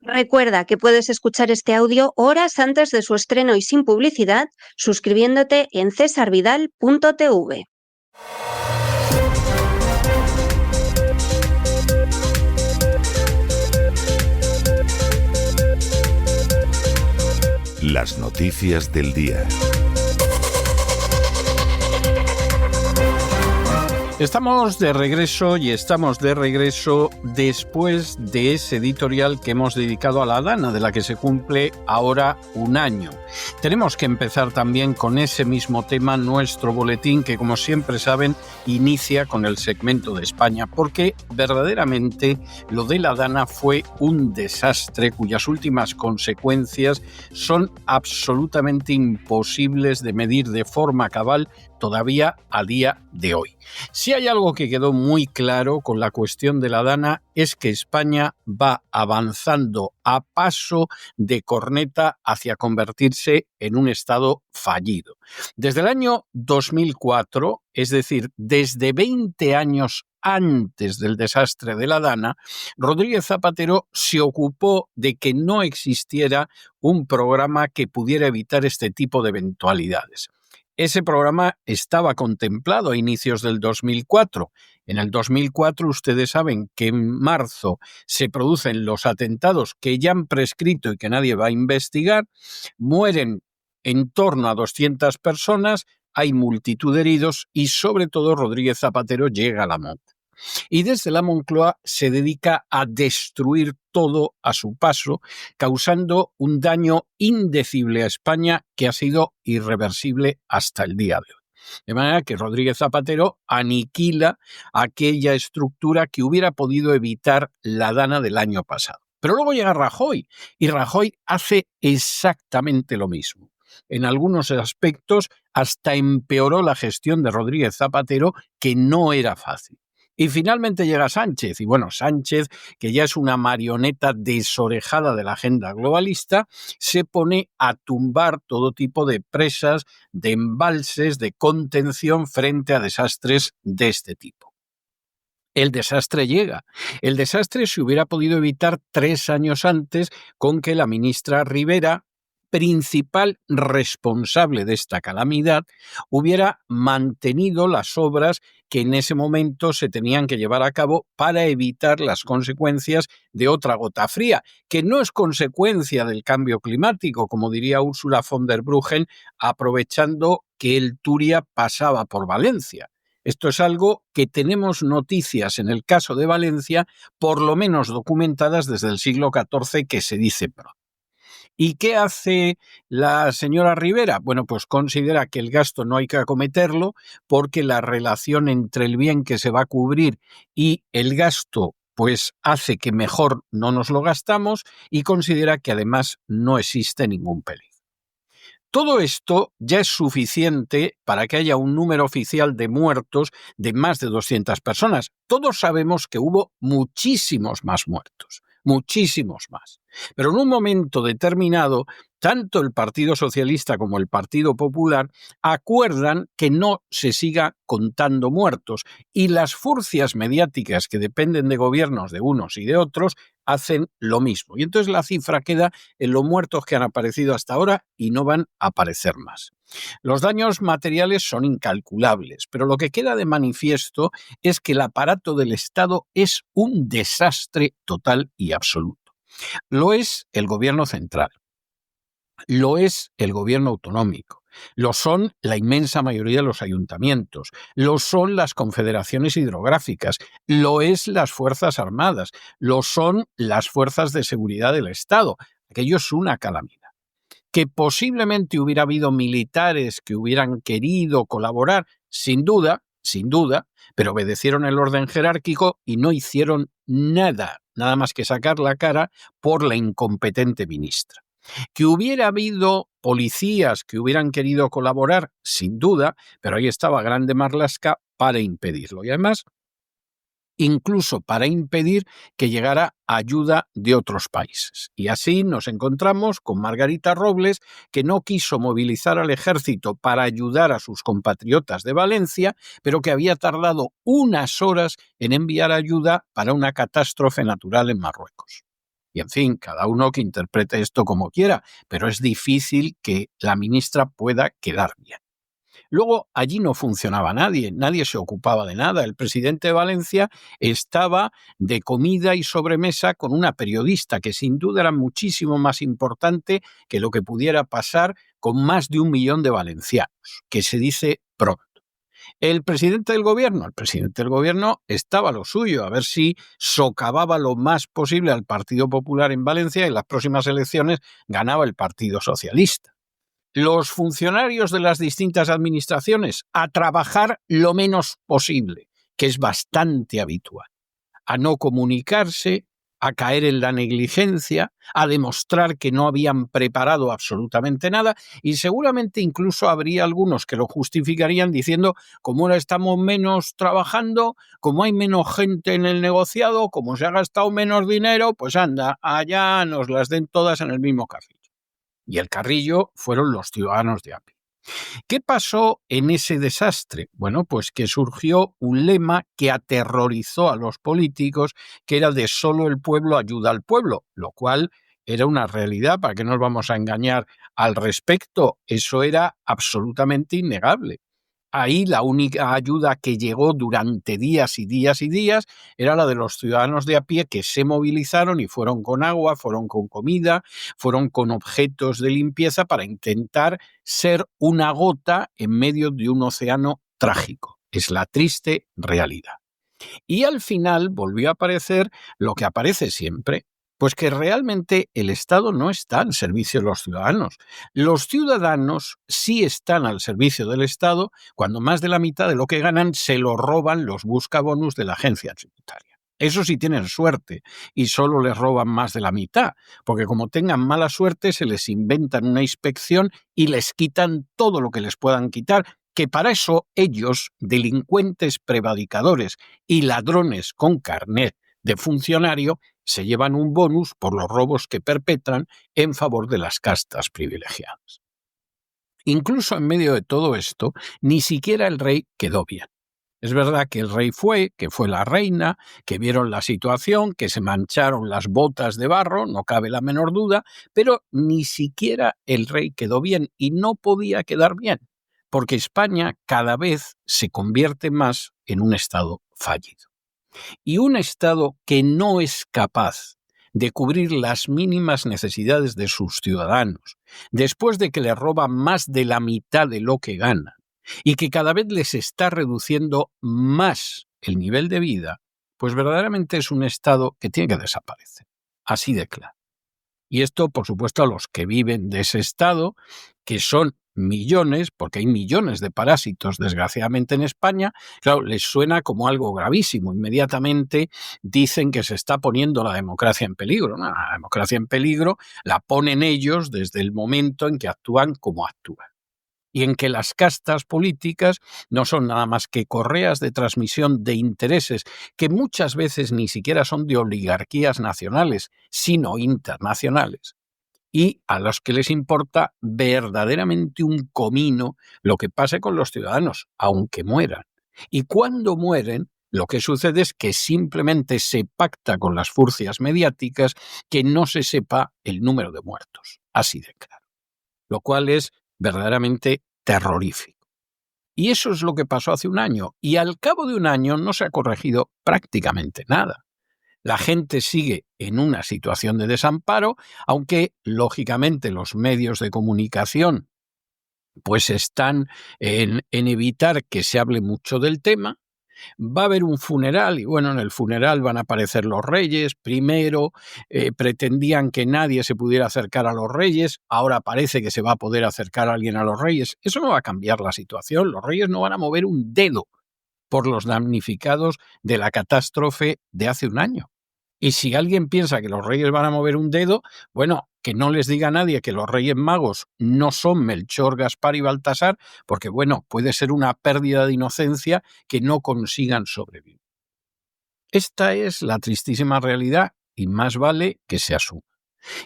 Recuerda que puedes escuchar este audio horas antes de su estreno y sin publicidad, suscribiéndote en cesarvidal.tv. Las noticias del día. Estamos de regreso después de ese editorial que hemos dedicado a la Dana, de la que se cumple ahora un año. Tenemos que empezar también con ese mismo tema nuestro boletín que, como siempre saben, inicia con el segmento de España, porque verdaderamente lo de la Dana fue un desastre cuyas últimas consecuencias son absolutamente imposibles de medir de forma cabal todavía a día de hoy. Si hay algo que quedó muy claro con la cuestión de la Dana es que España va avanzando a paso de corneta hacia convertirse en un Estado fallido. Desde el año 2004, es decir, desde 20 años antes del desastre de la Dana, Rodríguez Zapatero se ocupó de que no existiera un programa que pudiera evitar este tipo de eventualidades. Ese programa estaba contemplado a inicios del 2004. En el 2004 ustedes saben que en marzo se producen los atentados que ya han prescrito y que nadie va a investigar, mueren en torno a 200 personas, hay multitud de heridos y sobre todo Rodríguez Zapatero llega a la monta. Y desde la Moncloa se dedica a destruir todo a su paso, causando un daño indecible a España que ha sido irreversible hasta el día de hoy. De manera que Rodríguez Zapatero aniquila aquella estructura que hubiera podido evitar la Dana del año pasado. Pero luego llega Rajoy, y Rajoy hace exactamente lo mismo. En algunos aspectos hasta empeoró la gestión de Rodríguez Zapatero, que no era fácil. Y finalmente llega Sánchez, y bueno, Sánchez, que ya es una marioneta desorejada de la agenda globalista, se pone a tumbar todo tipo de presas, de embalses, de contención frente a desastres de este tipo. El desastre llega. El desastre se hubiera podido evitar 3 años antes con que la ministra Rivera, principal responsable de esta calamidad, hubiera mantenido las obras que en ese momento se tenían que llevar a cabo para evitar las consecuencias de otra gota fría, que no es consecuencia del cambio climático, como diría Ursula von der Bruggen, aprovechando que el Turia pasaba por Valencia. Esto es algo que tenemos noticias en el caso de Valencia, por lo menos documentadas desde el siglo XIV, que se dice pronto. ¿Y qué hace la señora Rivera? Bueno, pues considera que el gasto no hay que acometerlo porque la relación entre el bien que se va a cubrir y el gasto pues hace que mejor no nos lo gastamos y considera que además no existe ningún peligro. Todo esto ya es suficiente para que haya un número oficial de muertos de más de 200 personas. Todos sabemos que hubo muchísimos más muertos, muchísimos más. Pero en un momento determinado, tanto el Partido Socialista como el Partido Popular acuerdan que no se siga contando muertos y las furcias mediáticas que dependen de gobiernos de unos y de otros hacen lo mismo. Y entonces la cifra queda en los muertos que han aparecido hasta ahora y no van a aparecer más. Los daños materiales son incalculables, pero lo que queda de manifiesto es que el aparato del Estado es un desastre total y absoluto. Lo es el gobierno central, lo es el gobierno autonómico, lo son la inmensa mayoría de los ayuntamientos, lo son las confederaciones hidrográficas, lo es las Fuerzas Armadas, lo son las fuerzas de seguridad del Estado. Aquello es una calamidad. Que posiblemente hubiera habido militares que hubieran querido colaborar, sin duda, pero obedecieron el orden jerárquico y no hicieron nada más que sacar la cara por la incompetente ministra. Que hubiera habido policías que hubieran querido colaborar, sin duda, pero ahí estaba Grande Marlaska para impedirlo. Y además, incluso para impedir que llegara ayuda de otros países. Y así nos encontramos con Margarita Robles, que no quiso movilizar al ejército para ayudar a sus compatriotas de Valencia, pero que había tardado unas horas en enviar ayuda para una catástrofe natural en Marruecos. Y en fin, cada uno que interprete esto como quiera, pero es difícil que la ministra pueda quedar bien. Luego, allí no funcionaba nadie se ocupaba de nada. El presidente de Valencia estaba de comida y sobremesa con una periodista que sin duda era muchísimo más importante que lo que pudiera pasar con más de 1 millón de valencianos, que se dice pronto. El presidente del gobierno estaba a lo suyo, a ver si socavaba lo más posible al Partido Popular en Valencia y en las próximas elecciones ganaba el Partido Socialista. Los funcionarios de las distintas administraciones a trabajar lo menos posible, que es bastante habitual, a no comunicarse, a caer en la negligencia, a demostrar que no habían preparado absolutamente nada y seguramente incluso habría algunos que lo justificarían diciendo como ahora estamos menos trabajando, como hay menos gente en el negociado, como se ha gastado menos dinero, pues anda, allá nos las den todas en el mismo carrillo. Y el carrillo fueron los ciudadanos de a pie. ¿Qué pasó en ese desastre? Bueno, pues que surgió un lema que aterrorizó a los políticos, que era de solo el pueblo ayuda al pueblo, lo cual era una realidad, ¿para qué nos vamos a engañar al respecto? Eso era absolutamente innegable. Ahí la única ayuda que llegó durante días y días y días era la de los ciudadanos de a pie que se movilizaron y fueron con agua, fueron con comida, fueron con objetos de limpieza para intentar ser una gota en medio de un océano trágico. Es la triste realidad. Y al final volvió a aparecer lo que aparece siempre, pues que realmente el Estado no está al servicio de los ciudadanos. Los ciudadanos sí están al servicio del Estado cuando más de la mitad de lo que ganan se lo roban los buscabonus de la agencia tributaria. Eso sí tienen suerte y solo les roban más de la mitad, porque como tengan mala suerte se les inventan una inspección y les quitan todo lo que les puedan quitar, que para eso ellos, delincuentes prevaricadores y ladrones con carnet de funcionario, se llevan un bonus por los robos que perpetran en favor de las castas privilegiadas. Incluso en medio de todo esto, ni siquiera el rey quedó bien. Es verdad que el rey que fue la reina, que vieron la situación, que se mancharon las botas de barro, no cabe la menor duda, pero ni siquiera el rey quedó bien y no podía quedar bien, porque España cada vez se convierte más en un Estado fallido. Y un Estado que no es capaz de cubrir las mínimas necesidades de sus ciudadanos, después de que le roban más de la mitad de lo que ganan, y que cada vez les está reduciendo más el nivel de vida, pues verdaderamente es un Estado que tiene que desaparecer. Así de claro. Y esto, por supuesto, a los que viven de ese Estado, que son millones, porque hay millones de parásitos, desgraciadamente, en España, claro, les suena como algo gravísimo. Inmediatamente dicen que se está poniendo la democracia en peligro. No, la democracia en peligro la ponen ellos desde el momento en que actúan como actúan. Y en que las castas políticas no son nada más que correas de transmisión de intereses que muchas veces ni siquiera son de oligarquías nacionales, sino internacionales, y a los que les importa verdaderamente un comino lo que pase con los ciudadanos, aunque mueran. Y cuando mueren, lo que sucede es que simplemente se pacta con las furcias mediáticas que no se sepa el número de muertos, así de claro. Lo cual es verdaderamente terrorífico. Y eso es lo que pasó hace un año, y al cabo de un año no se ha corregido prácticamente nada. La gente sigue en una situación de desamparo, aunque lógicamente los medios de comunicación pues están en evitar que se hable mucho del tema. Va a haber un funeral y bueno, en el funeral van a aparecer los reyes. Primero pretendían que nadie se pudiera acercar a los reyes, ahora parece que se va a poder acercar a alguien a los reyes. Eso no va a cambiar la situación, los reyes no van a mover un dedo por los damnificados de la catástrofe de hace un año. Y si alguien piensa que los reyes van a mover un dedo, bueno, que no les diga a nadie que los reyes magos no son Melchor, Gaspar y Baltasar, porque bueno, puede ser una pérdida de inocencia que no consigan sobrevivir. Esta es la tristísima realidad y más vale que se asuma.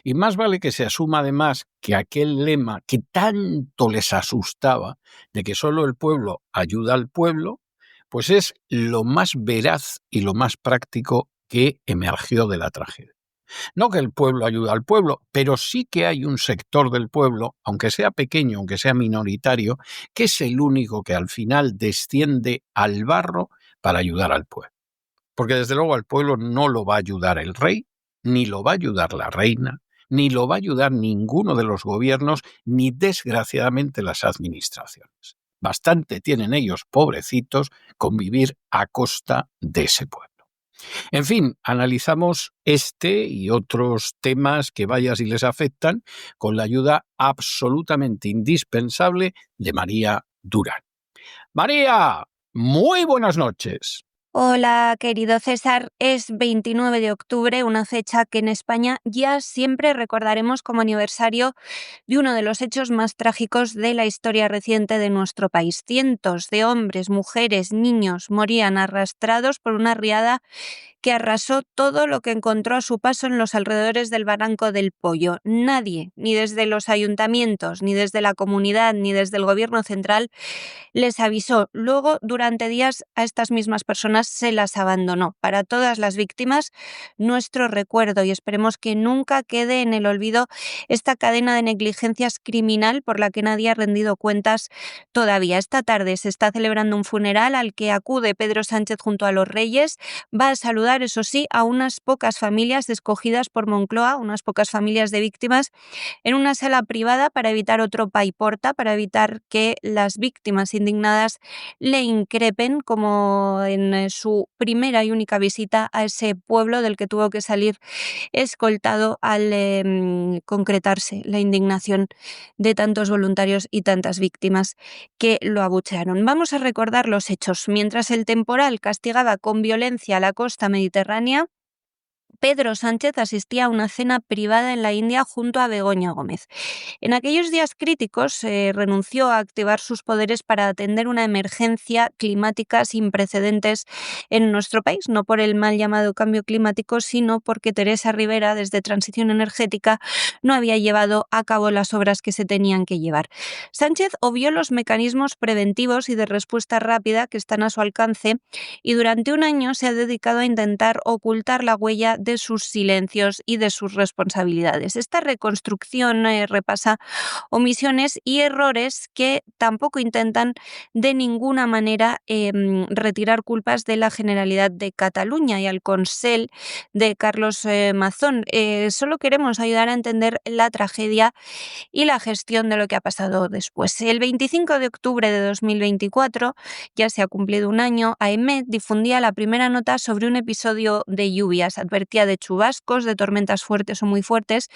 Y más vale que se asuma además que aquel lema que tanto les asustaba de que solo el pueblo ayuda al pueblo, pues es lo más veraz y lo más práctico que emergió de la tragedia. No que el pueblo ayuda al pueblo, pero sí que hay un sector del pueblo, aunque sea pequeño, aunque sea minoritario, que es el único que al final desciende al barro para ayudar al pueblo. Porque desde luego al pueblo no lo va a ayudar el rey, ni lo va a ayudar la reina, ni lo va a ayudar ninguno de los gobiernos, ni desgraciadamente las administraciones. Bastante tienen ellos, pobrecitos, con vivir a costa de ese pueblo. En fin, analizamos este y otros temas que vaya si les afectan con la ayuda absolutamente indispensable de María Durán. María, muy buenas noches. Hola, querido César. Es 29 de octubre, una fecha que en España ya siempre recordaremos como aniversario de uno de los hechos más trágicos de la historia reciente de nuestro país. Cientos de hombres, mujeres, niños morían arrastrados por una riada que arrasó todo lo que encontró a su paso en los alrededores del Barranco del Pollo. Nadie, ni desde los ayuntamientos, ni desde la comunidad, ni desde el gobierno central, les avisó. Luego, durante días, a estas mismas personas se las abandonó. Para todas las víctimas, nuestro recuerdo, y esperemos que nunca quede en el olvido esta cadena de negligencias criminal por la que nadie ha rendido cuentas todavía. Esta tarde se está celebrando un funeral al que acude Pedro Sánchez junto a los Reyes. Va a saludar, eso sí, a unas pocas familias escogidas por Moncloa, unas pocas familias de víctimas, en una sala privada para evitar otro paiporta, para evitar que las víctimas indignadas le increpen, como en su primera y única visita a ese pueblo del que tuvo que salir escoltado al concretarse la indignación de tantos voluntarios y tantas víctimas que lo abuchearon. Vamos a recordar los hechos. Mientras el temporal castigaba con violencia a la costa mediterránea, Pedro Sánchez asistía a una cena privada en la India junto a Begoña Gómez. En aquellos días críticos renunció a activar sus poderes para atender una emergencia climática sin precedentes en nuestro país, no por el mal llamado cambio climático, sino porque Teresa Rivera, desde Transición Energética, no había llevado a cabo las obras que se tenían que llevar. Sánchez obvió los mecanismos preventivos y de respuesta rápida que están a su alcance y durante un año se ha dedicado a intentar ocultar la huella de sus silencios y de sus responsabilidades. Esta reconstrucción repasa omisiones y errores que tampoco intentan de ninguna manera retirar culpas de la Generalidad de Cataluña y al Consell de Carlos Mazón. Solo queremos ayudar a entender la tragedia y la gestión de lo que ha pasado después. El 25 de octubre de 2024, ya se ha cumplido un año, AEMET difundía la primera nota sobre un episodio de lluvias. Advertía de chubascos, de tormentas fuertes o muy fuertes,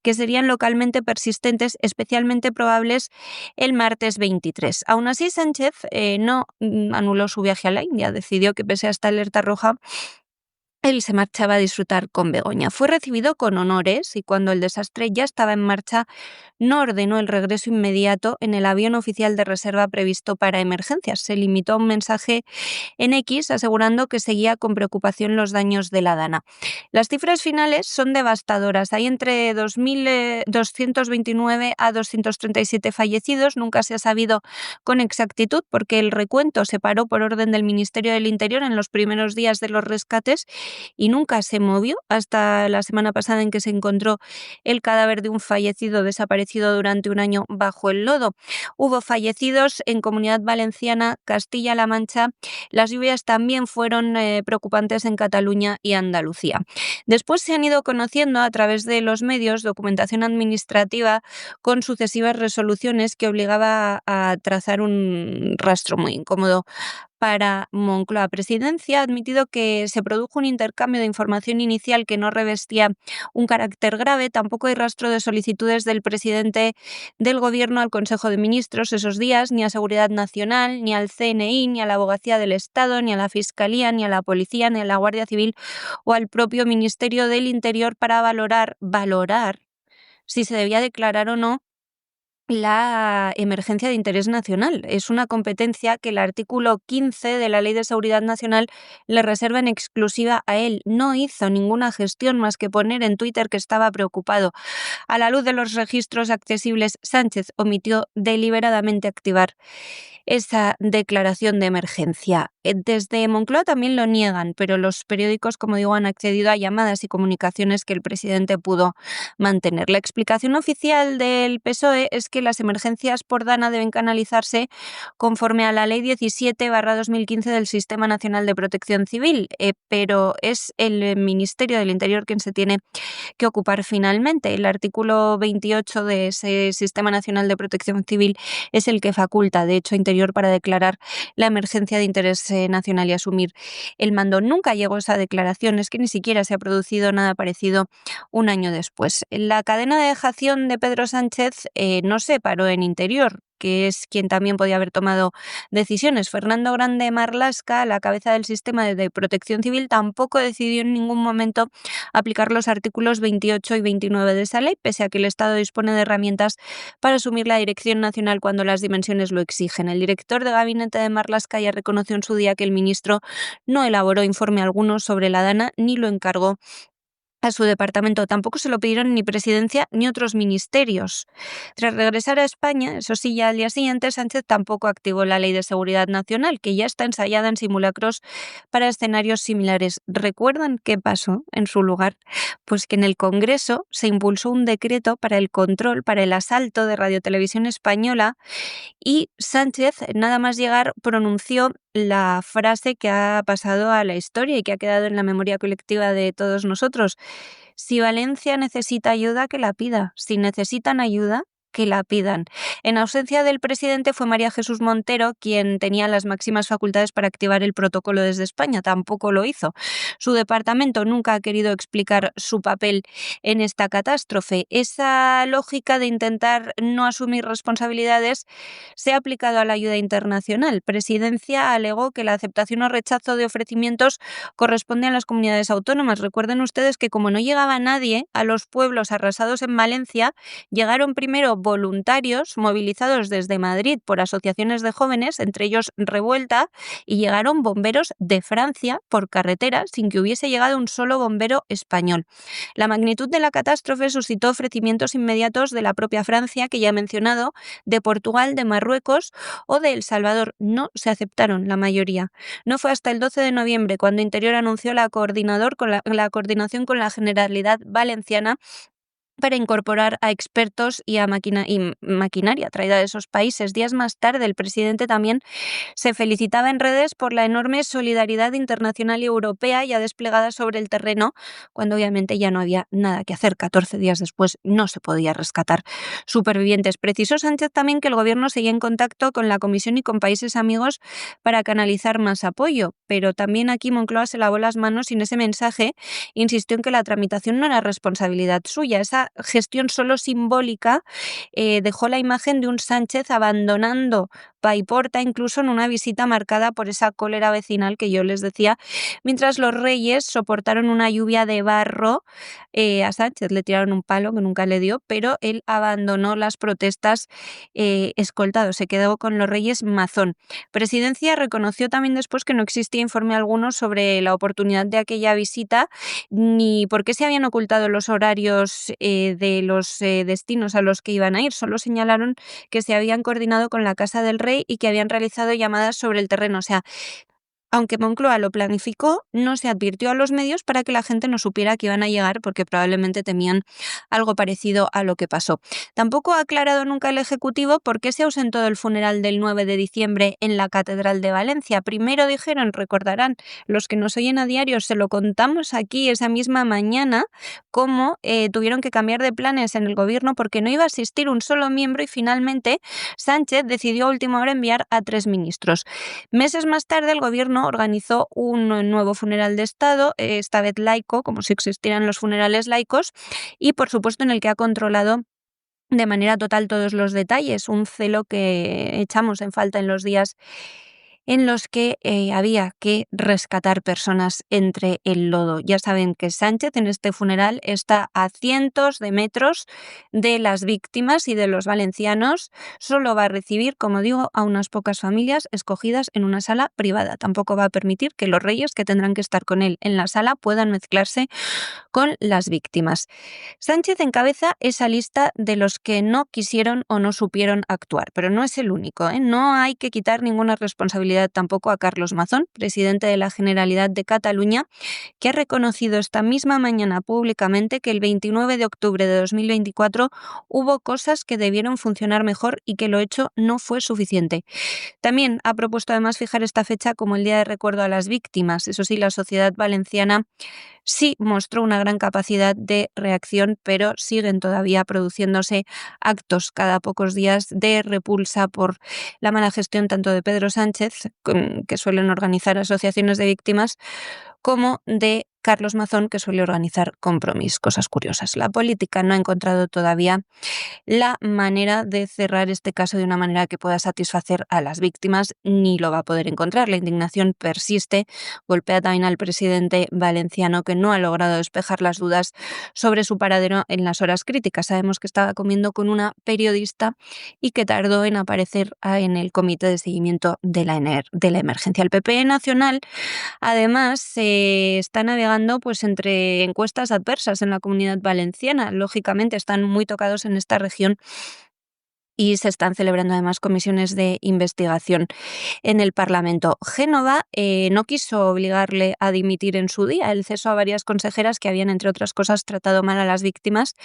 que serían localmente persistentes, especialmente probables el martes 23. Aún así, Sánchez no anuló su viaje a la India, decidió que pese a esta alerta roja, él se marchaba a disfrutar con Begoña. Fue recibido con honores y cuando el desastre ya estaba en marcha, no ordenó el regreso inmediato en el avión oficial de reserva previsto para emergencias. Se limitó a un mensaje en X asegurando que seguía con preocupación los daños de la Dana. Las cifras finales son devastadoras. Hay entre 2.229 a 237 fallecidos. Nunca se ha sabido con exactitud porque el recuento se paró por orden del Ministerio del Interior en los primeros días de los rescates y nunca se movió hasta la semana pasada en que se encontró el cadáver de un fallecido desaparecido durante un año bajo el lodo. Hubo fallecidos en Comunidad Valenciana, Castilla-La Mancha. Las lluvias también fueron preocupantes en Cataluña y Andalucía. Después se han ido conociendo a través de los medios documentación administrativa con sucesivas resoluciones que obligaba a trazar un rastro muy incómodo para Moncloa. Presidencia ha admitido que se produjo un intercambio de información inicial que no revestía un carácter grave. Tampoco hay rastro de solicitudes del presidente del Gobierno al Consejo de Ministros esos días, ni a Seguridad Nacional, ni al CNI, ni a la Abogacía del Estado, ni a la Fiscalía, ni a la Policía, ni a la Guardia Civil o al propio Ministerio del Interior para valorar si se debía declarar o no la emergencia de interés nacional. Es una competencia que el artículo 15 de la Ley de Seguridad Nacional le reserva en exclusiva a él. No hizo ninguna gestión más que poner en Twitter que estaba preocupado. A la luz de los registros accesibles, Sánchez omitió deliberadamente activar esa declaración de emergencia. Desde Moncloa también lo niegan, pero los periódicos, como digo, han accedido a llamadas y comunicaciones que el presidente pudo mantener. La explicación oficial del PSOE es que las emergencias por DANA deben canalizarse conforme a la Ley 17/2015 del Sistema Nacional de Protección Civil, pero es el Ministerio del Interior quien se tiene que ocupar finalmente. El artículo 28 de ese Sistema Nacional de Protección Civil es el que faculta, de hecho, Interior para declarar la emergencia de interés nacional y asumir el mando. Nunca llegó esa declaración, es que ni siquiera se ha producido nada parecido un año después. La cadena de dejación de Pedro Sánchez no se paró en Interior, que es quien también podía haber tomado decisiones. Fernando Grande Marlaska, la cabeza del sistema de protección civil, tampoco decidió en ningún momento aplicar los artículos 28 y 29 de esa ley, pese a que el Estado dispone de herramientas para asumir la dirección nacional cuando las dimensiones lo exigen. El director de gabinete de Marlaska ya reconoció en su día que el ministro no elaboró informe alguno sobre la DANA ni lo encargó a su departamento. Tampoco se lo pidieron ni Presidencia ni otros ministerios. Tras regresar a España, eso sí, ya al día siguiente, Sánchez tampoco activó la Ley de Seguridad Nacional, que ya está ensayada en simulacros para escenarios similares. ¿Recuerdan qué pasó en su lugar? Pues que en el Congreso se impulsó un decreto para el control, para el asalto de Radio Televisión Española, y Sánchez, nada más llegar, pronunció la frase que ha pasado a la historia y que ha quedado en la memoria colectiva de todos nosotros. Si Valencia necesita ayuda, que la pida. Si necesitan ayuda, que la pidan. En ausencia del presidente fue María Jesús Montero quien tenía las máximas facultades para activar el protocolo desde España. Tampoco lo hizo. Su departamento nunca ha querido explicar su papel en esta catástrofe. Esa lógica de intentar no asumir responsabilidades se ha aplicado a la ayuda internacional. Presidencia alegó que la aceptación o rechazo de ofrecimientos corresponde a las comunidades autónomas. Recuerden ustedes que como no llegaba nadie a los pueblos arrasados en Valencia, llegaron primero voluntarios movilizados desde Madrid por asociaciones de jóvenes, entre ellos Revuelta, y llegaron bomberos de Francia por carretera sin que hubiese llegado un solo bombero español. La magnitud de la catástrofe suscitó ofrecimientos inmediatos de la propia Francia, que ya he mencionado, de Portugal, de Marruecos o de El Salvador. No se aceptaron la mayoría. No fue hasta el 12 de noviembre cuando Interior anunció la coordinación con la Generalidad Valenciana para incorporar a expertos y a maquinaria traída de esos países. Días más tarde, el presidente también se felicitaba en redes por la enorme solidaridad internacional y europea ya desplegada sobre el terreno, cuando obviamente ya no había nada que hacer. 14 días después no se podía rescatar supervivientes. Precisó Sánchez también que el gobierno seguía en contacto con la Comisión y con países amigos para canalizar más apoyo, pero también aquí Moncloa se lavó las manos y en ese mensaje insistió en que la tramitación no era responsabilidad suya. Esa gestión solo simbólica dejó la imagen de un Sánchez abandonando Paiporta, incluso en una visita marcada por esa cólera vecinal que yo les decía, mientras los reyes soportaron una lluvia de barro. A Sánchez le tiraron un palo que nunca le dio, pero él abandonó las protestas escoltado, se quedó con los reyes mazón. Presidencia reconoció también después que no existía informe alguno sobre la oportunidad de aquella visita, ni por qué se habían ocultado los horarios de los destinos a los que iban a ir. Solo señalaron que se habían coordinado con la Casa del Rey y que habían realizado llamadas sobre el terreno. O sea, aunque Moncloa lo planificó, no se advirtió a los medios para que la gente no supiera que iban a llegar porque probablemente temían algo parecido a lo que pasó. Tampoco ha aclarado nunca el Ejecutivo por qué se ausentó del funeral del 9 de diciembre en la Catedral de Valencia. Primero dijeron, recordarán, los que nos oyen a diario, se lo contamos aquí esa misma mañana, cómo tuvieron que cambiar de planes en el gobierno porque no iba a asistir un solo miembro y finalmente Sánchez decidió a última hora enviar a 3 ministros. Meses más tarde el gobierno organizó un nuevo funeral de Estado, esta vez laico, como si existieran los funerales laicos, y por supuesto en el que ha controlado de manera total todos los detalles, un celo que echamos en falta en los días en los que había que rescatar personas entre el lodo. Ya saben que Sánchez en este funeral está a cientos de metros de las víctimas y de los valencianos. Solo va a recibir, como digo, a unas pocas familias escogidas en una sala privada. Tampoco va a permitir que los reyes, que tendrán que estar con él en la sala, puedan mezclarse con las víctimas. Sánchez encabeza esa lista de los que no quisieron o no supieron actuar, pero no es el único, ¿eh? No hay que quitar ninguna responsabilidad tampoco a Carlos Mazón, presidente de la Generalitat de Cataluña, que ha reconocido esta misma mañana públicamente que el 29 de octubre de 2024 hubo cosas que debieron funcionar mejor y que lo hecho no fue suficiente. También ha propuesto además fijar esta fecha como el Día de Recuerdo a las Víctimas. Eso sí, la sociedad valenciana sí mostró una gran capacidad de reacción, pero siguen todavía produciéndose actos cada pocos días de repulsa por la mala gestión tanto de Pedro Sánchez, que suelen organizar asociaciones de víctimas, como de Carlos Mazón, que suele organizar Compromís. Cosas curiosas. La política no ha encontrado todavía la manera de cerrar este caso de una manera que pueda satisfacer a las víctimas, ni lo va a poder encontrar. La indignación persiste, golpea también al presidente valenciano, que no ha logrado despejar las dudas sobre su paradero en las horas críticas. Sabemos que estaba comiendo con una periodista y que tardó en aparecer en el comité de seguimiento de la emergencia. El PP nacional, además, está navegando pues entre encuestas adversas en la Comunidad Valenciana. Lógicamente están muy tocados en esta región y se están celebrando además comisiones de investigación en el Parlamento. Génova no quiso obligarle a dimitir en su día. El ceso a varias consejeras que habían, entre otras cosas, tratado mal a las víctimas,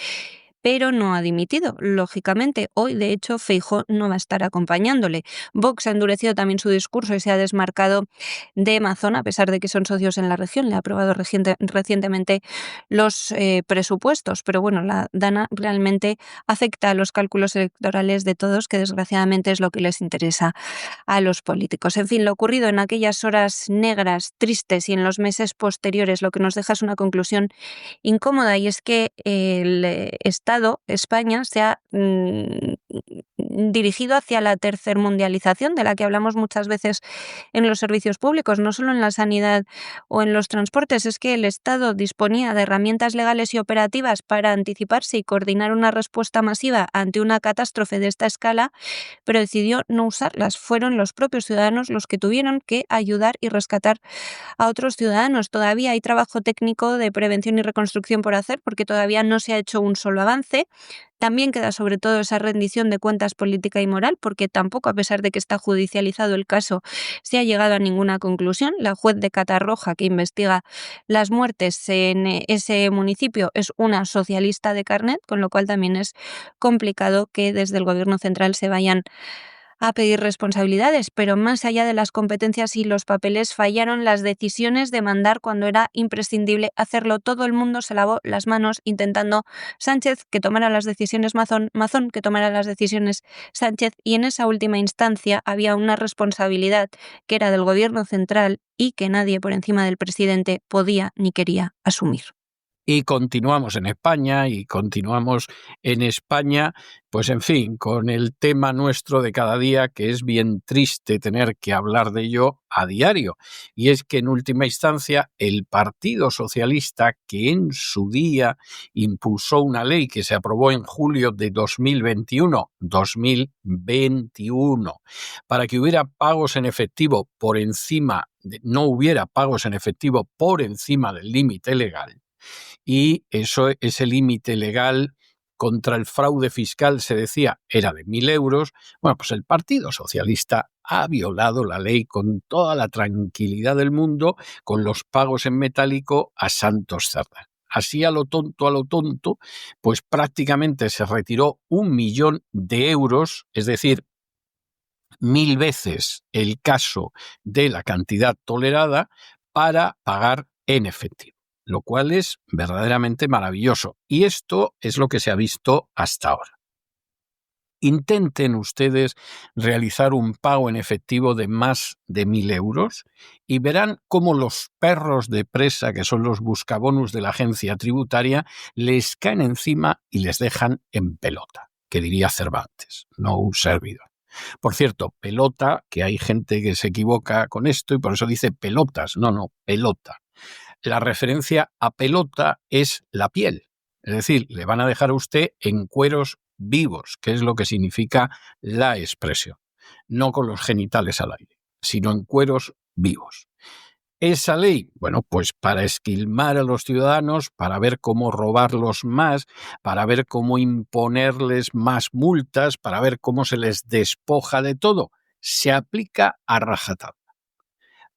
pero no ha dimitido, lógicamente. Hoy, de hecho, Feijóo no va a estar acompañándole. Vox ha endurecido también su discurso y se ha desmarcado de Mazón, a pesar de que son socios en la región. Le ha aprobado recientemente los presupuestos, pero bueno, la Dana realmente afecta a los cálculos electorales de todos, que desgraciadamente es lo que les interesa a los políticos. En fin, lo ocurrido en aquellas horas negras, tristes y en los meses posteriores, lo que nos deja es una conclusión incómoda, y es que el Estado, España, se ha dirigido hacia la tercermundialización, de la que hablamos muchas veces en los servicios públicos, no solo en la sanidad o en los transportes. Es que el Estado disponía de herramientas legales y operativas para anticiparse y coordinar una respuesta masiva ante una catástrofe de esta escala, pero decidió no usarlas. Fueron los propios ciudadanos los que tuvieron que ayudar y rescatar a otros ciudadanos. Todavía hay trabajo técnico de prevención y reconstrucción por hacer, porque todavía no se ha hecho un solo avance. También queda sobre todo esa rendición de cuentas política y moral, porque tampoco, a pesar de que está judicializado el caso, se ha llegado a ninguna conclusión. La juez de Catarroja, que investiga las muertes en ese municipio, es una socialista de carnet, con lo cual también es complicado que desde el Gobierno central se vayan a pedir responsabilidades, pero más allá de las competencias y los papeles, fallaron las decisiones de mandar cuando era imprescindible hacerlo. Todo el mundo se lavó las manos intentando Sánchez que tomara las decisiones Mazón que tomara las decisiones Sánchez, y en esa última instancia había una responsabilidad que era del Gobierno central y que nadie por encima del presidente podía ni quería asumir. Y continuamos en España, pues en fin, con el tema nuestro de cada día, que es bien triste tener que hablar de ello a diario. Y es que en última instancia el Partido Socialista, que en su día impulsó una ley que se aprobó en julio de 2021, para que hubiera pagos en efectivo no hubiera pagos en efectivo por encima del límite legal. Y ese límite legal contra el fraude fiscal, se decía, era de 1.000 euros. Bueno, pues el Partido Socialista ha violado la ley con toda la tranquilidad del mundo, con los pagos en metálico a santos cerdas. Así a lo tonto, pues prácticamente se retiró 1 millón de euros, es decir, 1.000 veces el caso de la cantidad tolerada, para pagar en efectivo, lo cual es verdaderamente maravilloso. Y esto es lo que se ha visto hasta ahora. Intenten ustedes realizar un pago en efectivo de más de 1.000 euros y verán cómo los perros de presa, que son los buscabonus de la agencia tributaria, les caen encima y les dejan en pelota, que diría Cervantes, no un servidor. Por cierto, pelota, que hay gente que se equivoca con esto y por eso dice pelotas. No, pelota. La referencia a pelota es la piel. Es decir, le van a dejar a usted en cueros vivos, que es lo que significa la expresión. No con los genitales al aire, sino en cueros vivos. Esa ley, bueno, pues para esquilmar a los ciudadanos, para ver cómo robarlos más, para ver cómo imponerles más multas, para ver cómo se les despoja de todo, se aplica a rajatabla.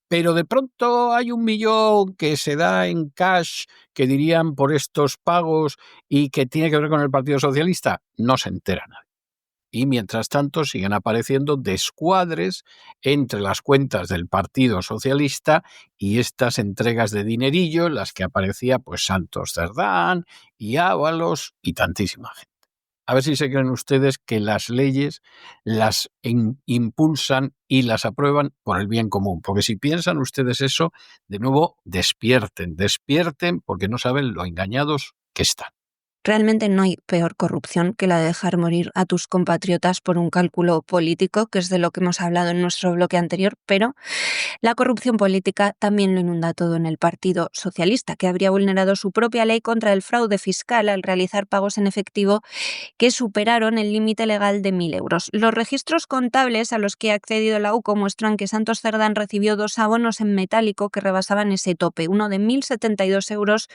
Pero de pronto hay 1 millón que se da en cash, que dirían por estos pagos y que tiene que ver con el Partido Socialista, no se entera nadie. Y mientras tanto siguen apareciendo descuadres entre las cuentas del Partido Socialista y estas entregas de dinerillo en las que aparecía pues Santos Cerdán y Ábalos y tantísima gente. A ver si se creen ustedes que las leyes las impulsan y las aprueban por el bien común. Porque si piensan ustedes eso, de nuevo, despierten, porque no saben lo engañados que están. Realmente no hay peor corrupción que la de dejar morir a tus compatriotas por un cálculo político, que es de lo que hemos hablado en nuestro bloque anterior, pero la corrupción política también lo inunda todo en el Partido Socialista, que habría vulnerado su propia ley contra el fraude fiscal al realizar pagos en efectivo que superaron el límite legal de 1.000 euros. Los registros contables a los que ha accedido la UCO muestran que Santos Cerdán recibió 2 abonos en metálico que rebasaban ese tope, uno de 1.072 euros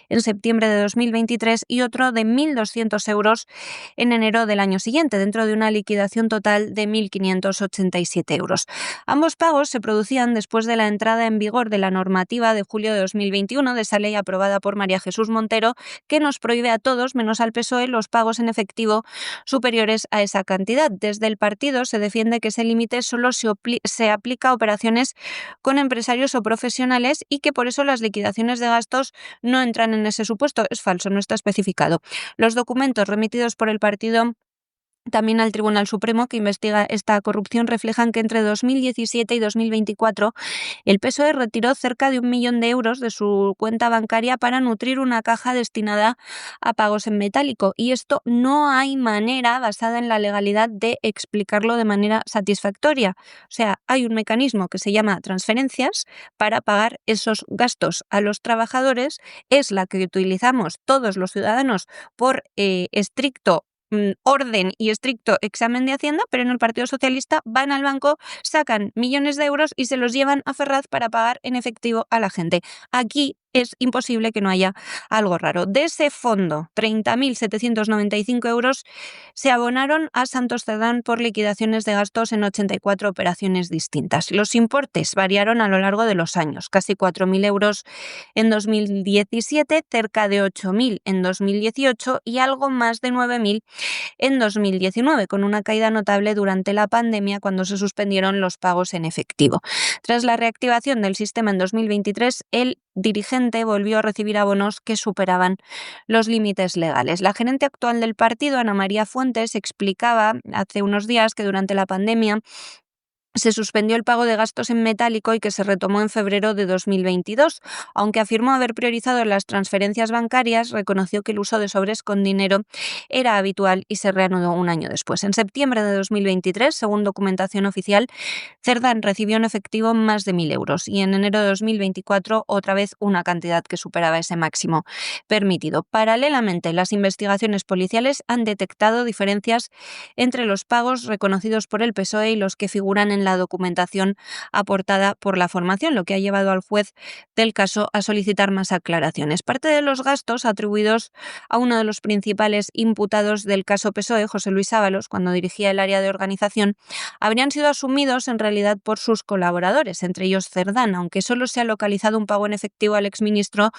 en septiembre de 2023 y otro de 1.200 euros en enero del año siguiente, dentro de una liquidación total de 1.587 euros. Ambos pagos se producían después de la entrada en vigor de la normativa de julio de 2021, de esa ley aprobada por María Jesús Montero, que nos prohíbe a todos, menos al PSOE, los pagos en efectivo superiores a esa cantidad. Desde el partido se defiende que ese límite solo se aplica a operaciones con empresarios o profesionales y que por eso las liquidaciones de gastos no entran en ese supuesto. Es falso, no está especificado. Los documentos remitidos por el partido también al Tribunal Supremo, que investiga esta corrupción, reflejan que entre 2017 y 2024 el PSOE retiró cerca de 1 millón de euros de su cuenta bancaria para nutrir una caja destinada a pagos en metálico. Y esto no hay manera, basada en la legalidad, de explicarlo de manera satisfactoria. O sea, hay un mecanismo que se llama transferencias para pagar esos gastos a los trabajadores. Es la que utilizamos todos los ciudadanos por estricto orden y estricto examen de Hacienda, pero en el Partido Socialista van al banco, sacan millones de euros y se los llevan a Ferraz para pagar en efectivo a la gente. Aquí es imposible que no haya algo raro. De ese fondo, 30.795 euros se abonaron a Santos Cerdán por liquidaciones de gastos en 84 operaciones distintas. Los importes variaron a lo largo de los años, casi 4.000 euros en 2017, cerca de 8.000 en 2018 y algo más de 9.000 en 2019, con una caída notable durante la pandemia cuando se suspendieron los pagos en efectivo. Tras la reactivación del sistema en 2023, el dirigente volvió a recibir abonos que superaban los límites legales. La gerente actual del partido, Ana María Fuentes, explicaba hace unos días que durante la pandemia se suspendió el pago de gastos en metálico y que se retomó en febrero de 2022. Aunque afirmó haber priorizado las transferencias bancarias, reconoció que el uso de sobres con dinero era habitual y se reanudó un año después. En septiembre de 2023, según documentación oficial, Cerdán recibió en efectivo más de 1.000 euros y en enero de 2024 otra vez una cantidad que superaba ese máximo permitido. Paralelamente, las investigaciones policiales han detectado diferencias entre los pagos reconocidos por el PSOE y los que figuran en la documentación aportada por la formación, lo que ha llevado al juez del caso a solicitar más aclaraciones. Parte de los gastos atribuidos a uno de los principales imputados del caso PSOE, José Luis Ábalos, cuando dirigía el área de organización, habrían sido asumidos en realidad por sus colaboradores, entre ellos Cerdán. Aunque solo se ha localizado un pago en efectivo al exministro,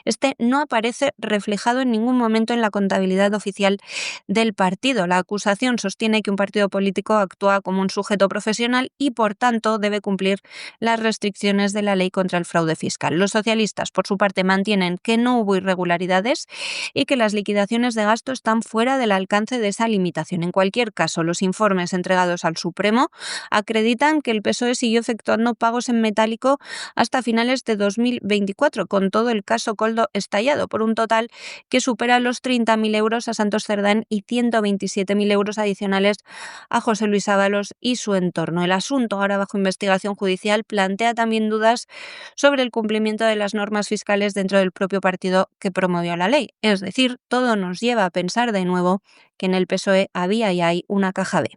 este no aparece reflejado en ningún momento en la contabilidad oficial del partido. La acusación sostiene que un partido político actúa como un sujeto profesional y, por tanto, debe cumplir las restricciones de la ley contra el fraude fiscal. Los socialistas, por su parte, mantienen que no hubo irregularidades y que las liquidaciones de gasto están fuera del alcance de esa limitación. En cualquier caso, los informes entregados al Supremo acreditan que el PSOE siguió efectuando pagos en metálico hasta finales de 2024, con todo el caso Koldo estallado, por un total que supera los 30.000 euros a Santos Cerdán y 127.000 euros adicionales a José Luis Ábalos y su entorno. El asunto, ahora bajo investigación judicial, plantea también dudas sobre el cumplimiento de las normas fiscales dentro del propio partido que promovió la ley. Es decir, todo nos lleva a pensar de nuevo que en el PSOE había y hay una caja B.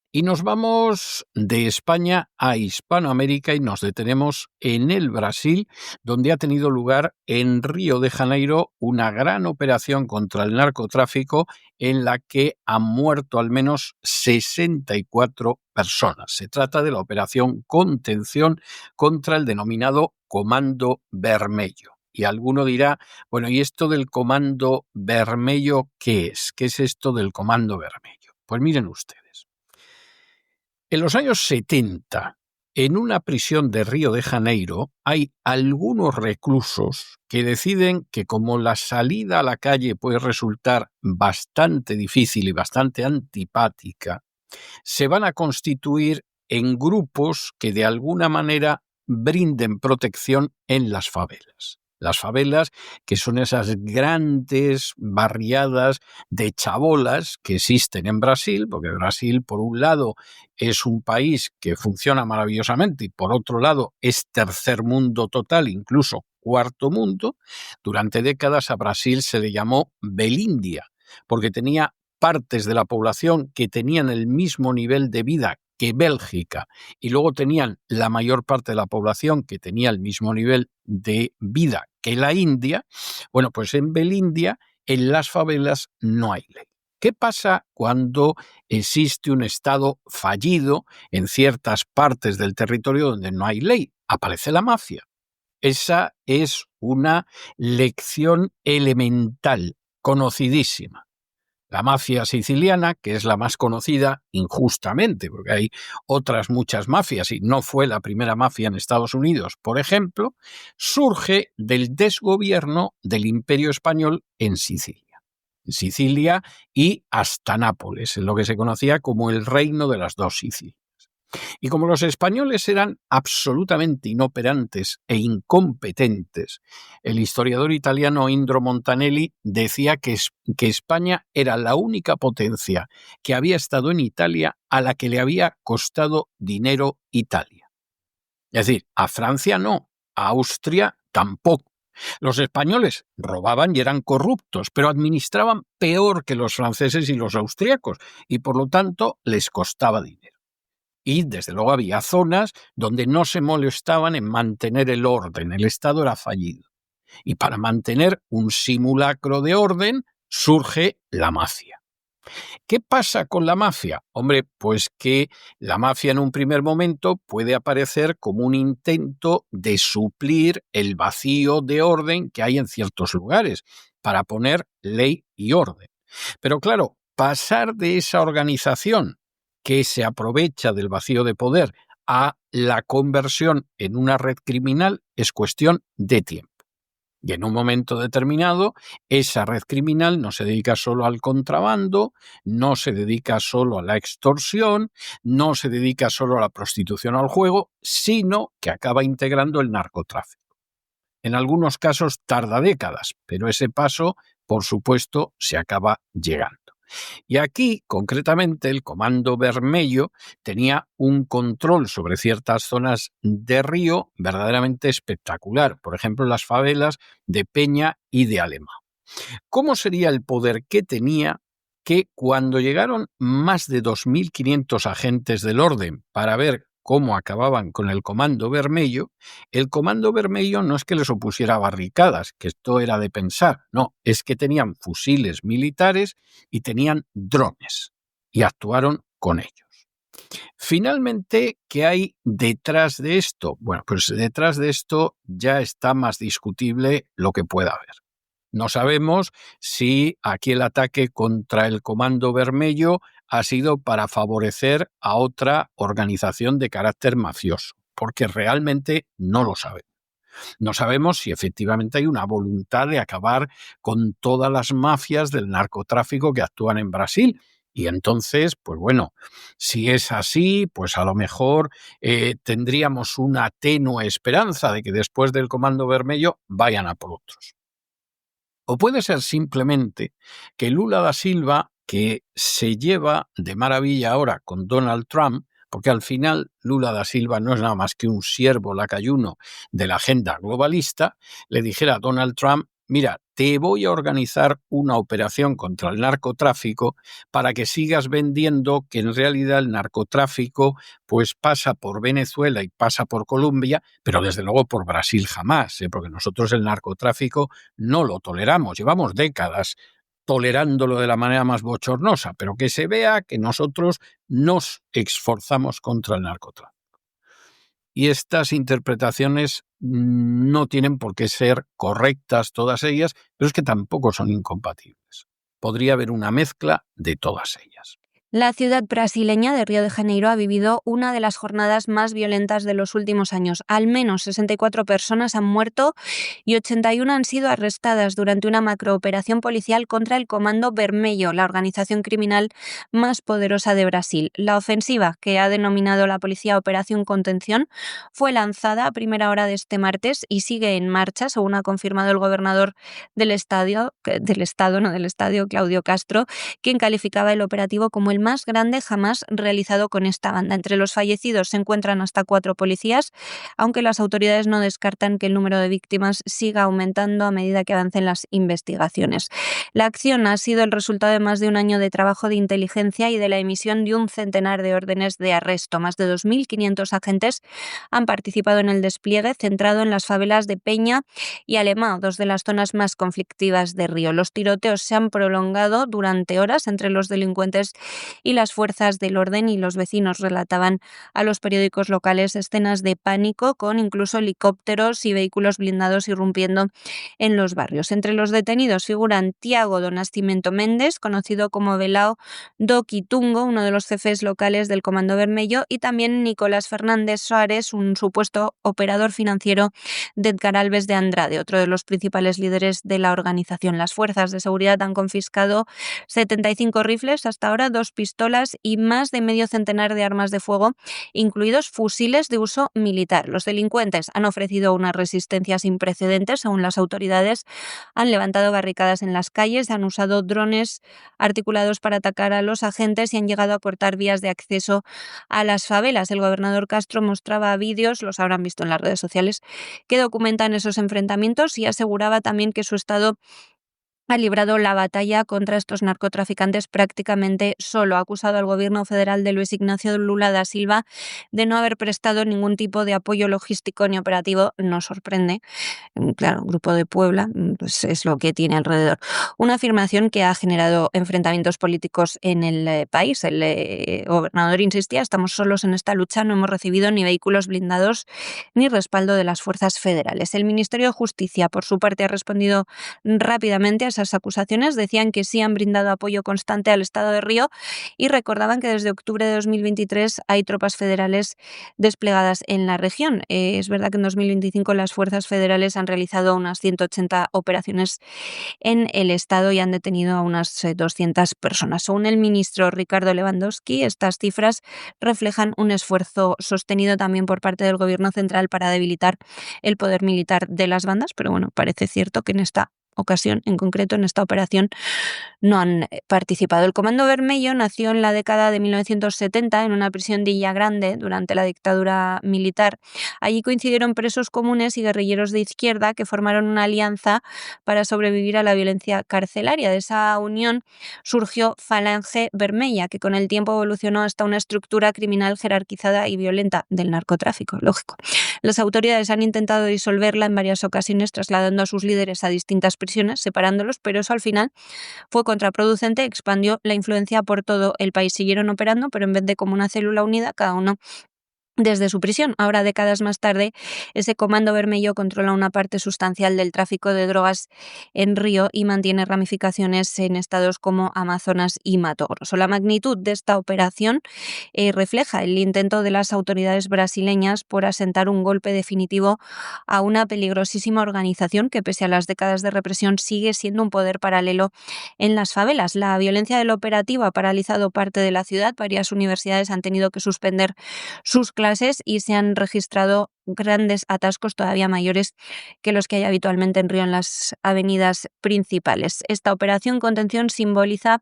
Y nos vamos de España a Hispanoamérica y nos detenemos en el Brasil, donde ha tenido lugar en Río de Janeiro una gran operación contra el narcotráfico en la que han muerto al menos 64 personas. Se trata de la operación Contención contra el denominado Comando Vermelho. Y alguno dirá, bueno, ¿y esto del Comando Vermelho qué es? ¿Qué es esto del Comando Vermelho? Pues miren ustedes. En los años 70, en una prisión de Río de Janeiro, hay algunos reclusos que deciden que como la salida a la calle puede resultar bastante difícil y bastante antipática, se van a constituir en grupos que de alguna manera brinden protección en las favelas. Las favelas, que son esas grandes barriadas de chabolas que existen en Brasil, porque Brasil, por un lado, es un país que funciona maravillosamente y, por otro lado, es tercer mundo total, incluso cuarto mundo. Durante décadas a Brasil se le llamó Belindia, porque tenía partes de la población que tenían el mismo nivel de vida que Bélgica y luego tenían la mayor parte de la población que tenía el mismo nivel de vida que la India. Bueno, pues en Belindia, en las favelas, no hay ley. ¿Qué pasa cuando existe un Estado fallido en ciertas partes del territorio donde no hay ley? Aparece la mafia. Esa es una lección elemental, conocidísima. La mafia siciliana, que es la más conocida injustamente, porque hay otras muchas mafias y no fue la primera mafia en Estados Unidos, por ejemplo, surge del desgobierno del Imperio Español en Sicilia. Sicilia y hasta Nápoles, en lo que se conocía como el Reino de las Dos Sicilias. Y como los españoles eran absolutamente inoperantes e incompetentes, el historiador italiano Indro Montanelli decía que España era la única potencia que había estado en Italia a la que le había costado dinero Italia. Es decir, a Francia no, a Austria tampoco. Los españoles robaban y eran corruptos, pero administraban peor que los franceses y los austriacos, y por lo tanto les costaba dinero. Y, desde luego, había zonas donde no se molestaban en mantener el orden. El Estado era fallido. Y para mantener un simulacro de orden surge la mafia. ¿Qué pasa con la mafia? Hombre, pues que la mafia en un primer momento puede aparecer como un intento de suplir el vacío de orden que hay en ciertos lugares para poner ley y orden. Pero claro, pasar de esa organización que se aprovecha del vacío de poder a la conversión en una red criminal es cuestión de tiempo. Y en un momento determinado, esa red criminal no se dedica solo al contrabando, no se dedica solo a la extorsión, no se dedica solo a la prostitución o al juego, sino que acaba integrando el narcotráfico. En algunos casos tarda décadas, pero ese paso, por supuesto, se acaba llegando. Y aquí, concretamente, el Comando Vermelho tenía un control sobre ciertas zonas de Río verdaderamente espectacular, por ejemplo, las favelas de Peña y de Alemão. ¿Cómo sería el poder que tenía que cuando llegaron más de 2.500 agentes del orden para ver cómo acababan con el Comando Vermelho, el Comando Vermelho no es que les opusiera barricadas, que esto era de pensar, no, es que tenían fusiles militares y tenían drones, y actuaron con ellos. Finalmente, ¿qué hay detrás de esto? Bueno, pues detrás de esto ya está más discutible lo que pueda haber. No sabemos si aquí el ataque contra el Comando Vermelho ha sido para favorecer a otra organización de carácter mafioso, porque realmente no lo sabemos. No sabemos si efectivamente hay una voluntad de acabar con todas las mafias del narcotráfico que actúan en Brasil. Y entonces, pues bueno, si es así, pues a lo mejor tendríamos una tenue esperanza de que después del Comando Vermelho vayan a por otros. O puede ser simplemente que Lula da Silva, que se lleva de maravilla ahora con Donald Trump, porque al final Lula da Silva no es nada más que un siervo lacayuno de la agenda globalista, le dijera a Donald Trump: mira, te voy a organizar una operación contra el narcotráfico para que sigas vendiendo que en realidad el narcotráfico pues pasa por Venezuela y pasa por Colombia, pero desde luego por Brasil jamás, porque nosotros el narcotráfico no lo toleramos, llevamos décadas tolerándolo de la manera más bochornosa, pero que se vea que nosotros nos esforzamos contra el narcotráfico. Y estas interpretaciones no tienen por qué ser correctas todas ellas, pero es que tampoco son incompatibles. Podría haber una mezcla de todas ellas. La ciudad brasileña de Río de Janeiro ha vivido una de las jornadas más violentas de los últimos años. Al menos 64 personas han muerto y 81 han sido arrestadas durante una macrooperación policial contra el Comando Vermelho, la organización criminal más poderosa de Brasil. La ofensiva, que ha denominado la policía Operación Contención, fue lanzada a primera hora de este martes y sigue en marcha, según ha confirmado el gobernador del estado, Claudio Castro, quien calificaba el operativo como el más grande jamás realizado con esta banda. Entre los fallecidos se encuentran hasta 4 policías, aunque las autoridades no descartan que el número de víctimas siga aumentando a medida que avancen las investigaciones. La acción ha sido el resultado de más de un año de trabajo de inteligencia y de la emisión de un centenar de órdenes de arresto. Más de 2.500 agentes han participado en el despliegue centrado en las favelas de Peña y Alemão, dos de las zonas más conflictivas de Río. Los tiroteos se han prolongado durante horas entre los delincuentes y las fuerzas del orden, y los vecinos relataban a los periódicos locales escenas de pánico con incluso helicópteros y vehículos blindados irrumpiendo en los barrios. Entre los detenidos figuran Tiago do Nascimento Mendes, conocido como Velao do Quitungo, uno de los jefes locales del Comando Vermelho, y también Nicolás Fernández Soares, un supuesto operador financiero de Edgar Alves de Andrade, otro de los principales líderes de la organización. Las fuerzas de seguridad han confiscado 75 rifles hasta ahora, 2 pistolas y más de medio centenar de armas de fuego, incluidos fusiles de uso militar. Los delincuentes han ofrecido una resistencia sin precedentes, según las autoridades. Han levantado barricadas en las calles, han usado drones articulados para atacar a los agentes y han llegado a cortar vías de acceso a las favelas. El gobernador Castro mostraba vídeos, los habrán visto en las redes sociales, que documentan esos enfrentamientos, y aseguraba también que su estado ha librado la batalla contra estos narcotraficantes prácticamente solo. Ha acusado al gobierno federal de Luis Ignacio Lula da Silva de no haber prestado ningún tipo de apoyo logístico ni operativo. No sorprende. Claro, un grupo de Puebla, pues es lo que tiene alrededor. Una afirmación que ha generado enfrentamientos políticos en el país. El gobernador insistía: estamos solos en esta lucha, no hemos recibido ni vehículos blindados ni respaldo de las fuerzas federales. El Ministerio de Justicia, por su parte, ha respondido rápidamente a esas acusaciones. Decían que sí han brindado apoyo constante al Estado de Río y recordaban que desde octubre de 2023 hay tropas federales desplegadas en la región. Es verdad que en 2025 las fuerzas federales han realizado unas 180 operaciones en el Estado y han detenido a unas 200 personas. Según el ministro Ricardo Lewandowski, estas cifras reflejan un esfuerzo sostenido también por parte del Gobierno central para debilitar el poder militar de las bandas, pero bueno, parece cierto que en esta ocasión, en concreto en esta operación, no han participado. El Comando Vermelho nació en la década de 1970 en una prisión de Illa Grande durante la dictadura militar. Allí coincidieron presos comunes y guerrilleros de izquierda que formaron una alianza para sobrevivir a la violencia carcelaria. De esa unión surgió Falange Vermella, que con el tiempo evolucionó hasta una estructura criminal jerarquizada y violenta del narcotráfico, lógico. Las autoridades han intentado disolverla en varias ocasiones, trasladando a sus líderes a distintas prisiones, separándolos, pero eso al final fue contraproducente, expandió la influencia por todo el país. Siguieron operando, pero en vez de como una célula unida, cada uno desde su prisión. Ahora, décadas más tarde, ese Comando Vermelho controla una parte sustancial del tráfico de drogas en Río y mantiene ramificaciones en estados como Amazonas y Mato Grosso. La magnitud de esta operación refleja el intento de las autoridades brasileñas por asentar un golpe definitivo a una peligrosísima organización que, pese a las décadas de represión, sigue siendo un poder paralelo en las favelas. La violencia del operativo ha paralizado parte de la ciudad. Varias universidades han tenido que suspender sus clases y se han registrado grandes atascos todavía mayores que los que hay habitualmente en Río en las avenidas principales. Esta operación contención simboliza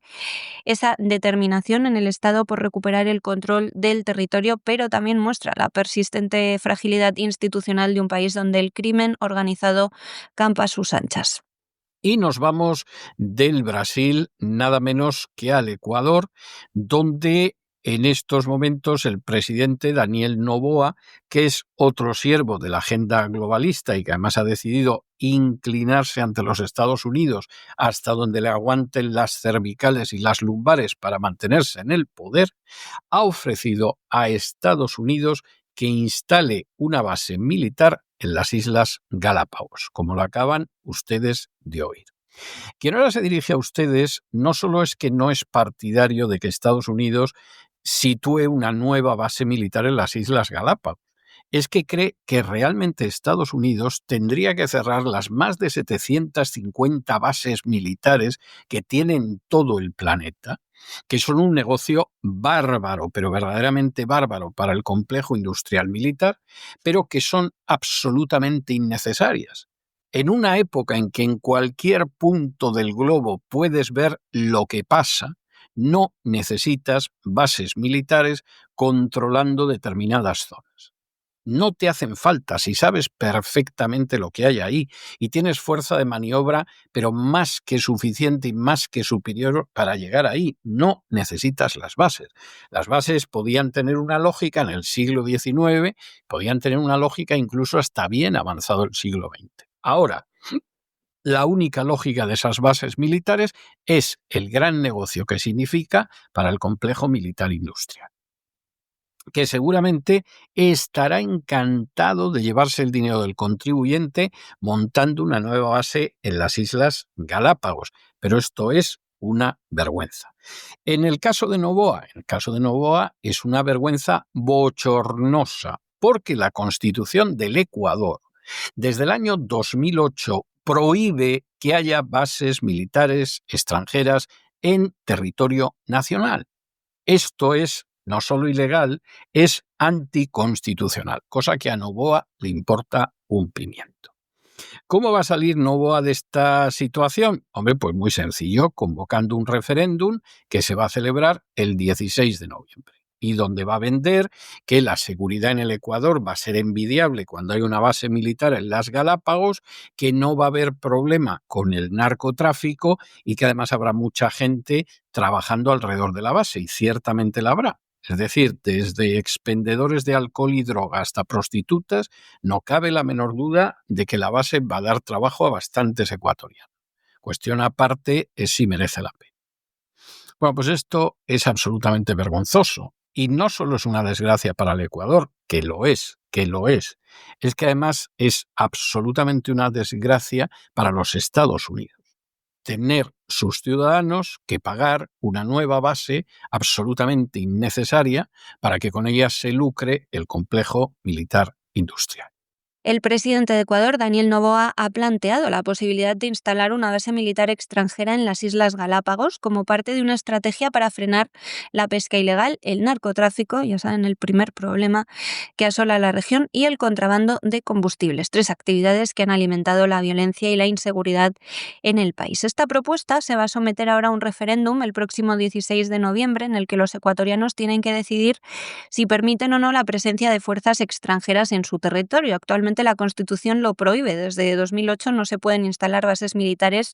esa determinación en el Estado por recuperar el control del territorio, pero también muestra la persistente fragilidad institucional de un país donde el crimen organizado campa a sus anchas. Y nos vamos del Brasil nada menos que al Ecuador, donde en estos momentos el presidente Daniel Noboa, que es otro siervo de la agenda globalista y que además ha decidido inclinarse ante los Estados Unidos hasta donde le aguanten las cervicales y las lumbares para mantenerse en el poder, ha ofrecido a Estados Unidos que instale una base militar en las Islas Galápagos, como lo acaban ustedes de oír. Quien ahora se dirige a ustedes no solo es que no es partidario de que Estados Unidos sitúe una nueva base militar en las Islas Galápagos, es que cree que realmente Estados Unidos tendría que cerrar las más de 750 bases militares que tiene en todo el planeta, que son un negocio bárbaro, pero verdaderamente bárbaro para el complejo industrial militar, pero que son absolutamente innecesarias. En una época en que en cualquier punto del globo puedes ver lo que pasa, no necesitas bases militares controlando determinadas zonas. No te hacen falta si sabes perfectamente lo que hay ahí y tienes fuerza de maniobra, pero más que suficiente y más que superior para llegar ahí. No necesitas las bases. Las bases podían tener una lógica en el siglo XIX, podían tener una lógica incluso hasta bien avanzado el siglo XX. Ahora, la única lógica de esas bases militares es el gran negocio que significa para el complejo militar industrial, que seguramente estará encantado de llevarse el dinero del contribuyente montando una nueva base en las Islas Galápagos, pero esto es una vergüenza. En el caso de Noboa es una vergüenza bochornosa, porque la Constitución del Ecuador, desde el año 2008, prohíbe que haya bases militares extranjeras en territorio nacional. Esto es no solo ilegal, es anticonstitucional, cosa que a Noboa le importa un pimiento. ¿Cómo va a salir Noboa de esta situación? Hombre, pues muy sencillo, convocando un referéndum que se va a celebrar el 16 de noviembre. Y donde va a vender que la seguridad en el Ecuador va a ser envidiable cuando hay una base militar en las Galápagos, que no va a haber problema con el narcotráfico y que además habrá mucha gente trabajando alrededor de la base, y ciertamente la habrá. Es decir, desde expendedores de alcohol y droga hasta prostitutas, no cabe la menor duda de que la base va a dar trabajo a bastantes ecuatorianos. Cuestión aparte es si merece la pena. Bueno, pues esto es absolutamente vergonzoso. Y no solo es una desgracia para el Ecuador, que lo es, es que además es absolutamente una desgracia para los Estados Unidos. Tener sus ciudadanos que pagar una nueva base absolutamente innecesaria para que con ella se lucre el complejo militar industrial. El presidente de Ecuador, Daniel Noboa, ha planteado la posibilidad de instalar una base militar extranjera en las Islas Galápagos como parte de una estrategia para frenar la pesca ilegal, el narcotráfico, ya saben, el primer problema que asola la región, y el contrabando de combustibles, 3 actividades que han alimentado la violencia y la inseguridad en el país. Esta propuesta se va a someter ahora a un referéndum el próximo 16 de noviembre en el que los ecuatorianos tienen que decidir si permiten o no la presencia de fuerzas extranjeras en su territorio. Actualmente actualmente la Constitución lo prohíbe. Desde 2008 no se pueden instalar bases militares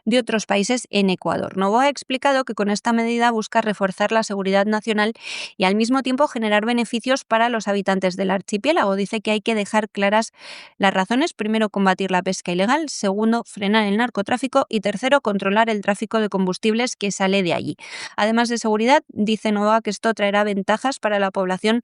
de otros países en Ecuador. Noboa ha explicado que con esta medida busca reforzar la seguridad nacional y al mismo tiempo generar beneficios para los habitantes del archipiélago. Dice que hay que dejar claras las razones. Primero, combatir la pesca ilegal. Segundo, frenar el narcotráfico. Y tercero, controlar el tráfico de combustibles que sale de allí. Además de seguridad, dice Noboa que esto traerá ventajas para la población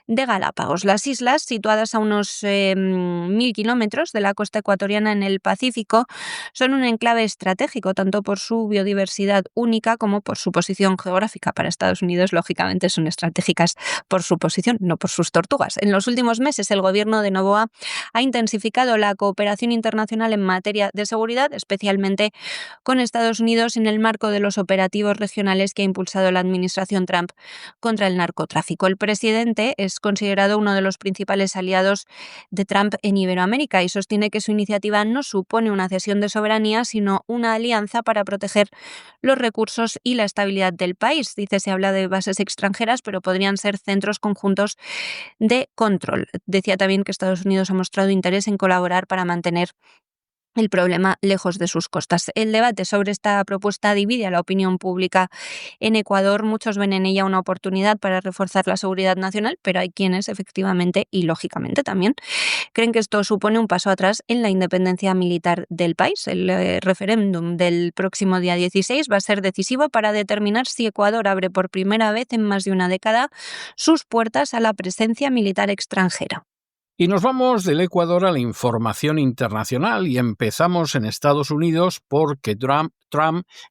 de Galápagos. Las islas, situadas a unos 1.000 kilómetros de la costa ecuatoriana en el Pacífico, son un enclave estratégico, tanto por su biodiversidad única como por su posición geográfica. Para Estados Unidos, lógicamente, son estratégicas por su posición, no por sus tortugas. En los últimos meses, el gobierno de Noboa ha intensificado la cooperación internacional en materia de seguridad, especialmente con Estados Unidos, en el marco de los operativos regionales que ha impulsado la administración Trump contra el narcotráfico. El presidente es considerado uno de los principales aliados de Trump en Iberoamérica y sostiene que su iniciativa no supone una cesión de soberanía, sino una alianza para proteger los recursos y la estabilidad del país. Dice, se habla de bases extranjeras, pero podrían ser centros conjuntos de control. Decía también que Estados Unidos ha mostrado interés en colaborar para mantener el problema lejos de sus costas. El debate sobre esta propuesta divide a la opinión pública en Ecuador. Muchos ven en ella una oportunidad para reforzar la seguridad nacional, pero hay quienes, efectivamente y lógicamente también, creen que esto supone un paso atrás en la independencia militar del país. El referéndum del próximo día 16 va a ser decisivo para determinar si Ecuador abre por primera vez en más de una década sus puertas a la presencia militar extranjera. Y nos vamos del Ecuador a la información internacional y empezamos en Estados Unidos porque Trump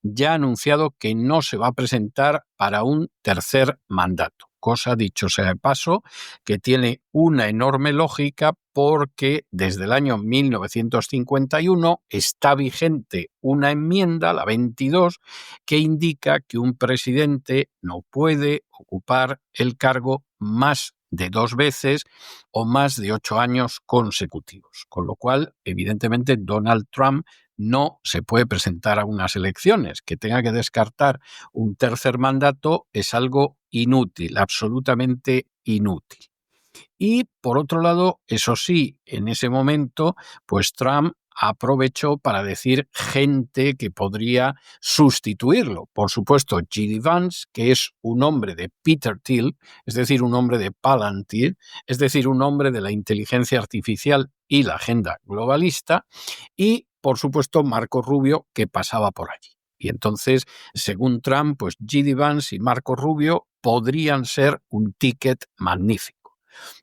ya ha anunciado que no se va a presentar para un tercer mandato. Cosa, dicho sea de paso, que tiene una enorme lógica porque desde el año 1951 está vigente una enmienda, la 22, que indica que un presidente no puede ocupar el cargo más de 2 veces o más de 8 años consecutivos. Con lo cual, evidentemente, Donald Trump no se puede presentar a unas elecciones. Que tenga que descartar un tercer mandato es algo inútil, absolutamente inútil. Y, por otro lado, eso sí, en ese momento, pues Trump aprovechó para decir gente que podría sustituirlo. Por supuesto, J.D. Vance, que es un hombre de Peter Thiel, es decir, un hombre de Palantir, es decir, un hombre de la inteligencia artificial y la agenda globalista, y, por supuesto, Marco Rubio, que pasaba por allí. Y entonces, según Trump, pues J.D. Vance y Marco Rubio podrían ser un ticket magnífico.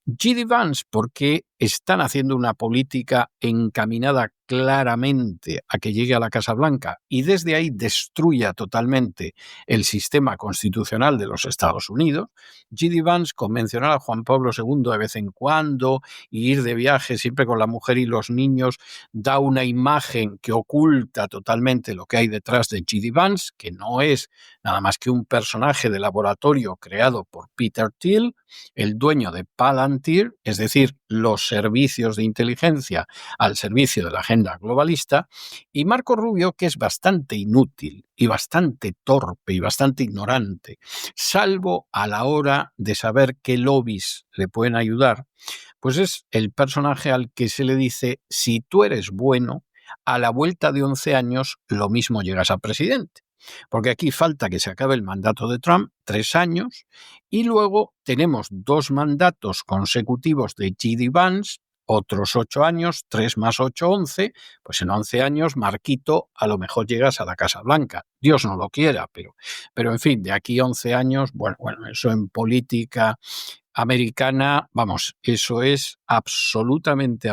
J.D. Vance, porque están haciendo una política encaminada claramente a que llegue a la Casa Blanca y desde ahí destruya totalmente el sistema constitucional de los Estados Unidos. J.D. Vance, con mencionar a Juan Pablo II de vez en cuando y ir de viaje siempre con la mujer y los niños, da una imagen que oculta totalmente lo que hay detrás de J.D. Vance, que no es nada más que un personaje de laboratorio creado por Peter Thiel, el dueño de Palantir, es decir, los servicios de inteligencia al servicio de la agenda globalista, y Marco Rubio, que es bastante inútil y bastante torpe y bastante ignorante, salvo a la hora de saber qué lobbies le pueden ayudar, pues es el personaje al que se le dice, si tú eres bueno, a la vuelta de 11 años lo mismo llegas a presidente. Porque aquí falta que se acabe el mandato de Trump, 3 años, y luego tenemos 2 mandatos consecutivos de J.D. Vance, otros 8 años, 3 más 8, 11, pues en 11 años, Marquito, a lo mejor llegas a la Casa Blanca. Dios no lo quiera, pero en fin, de aquí a 11 años, bueno, eso en política americana, vamos, eso es absolutamente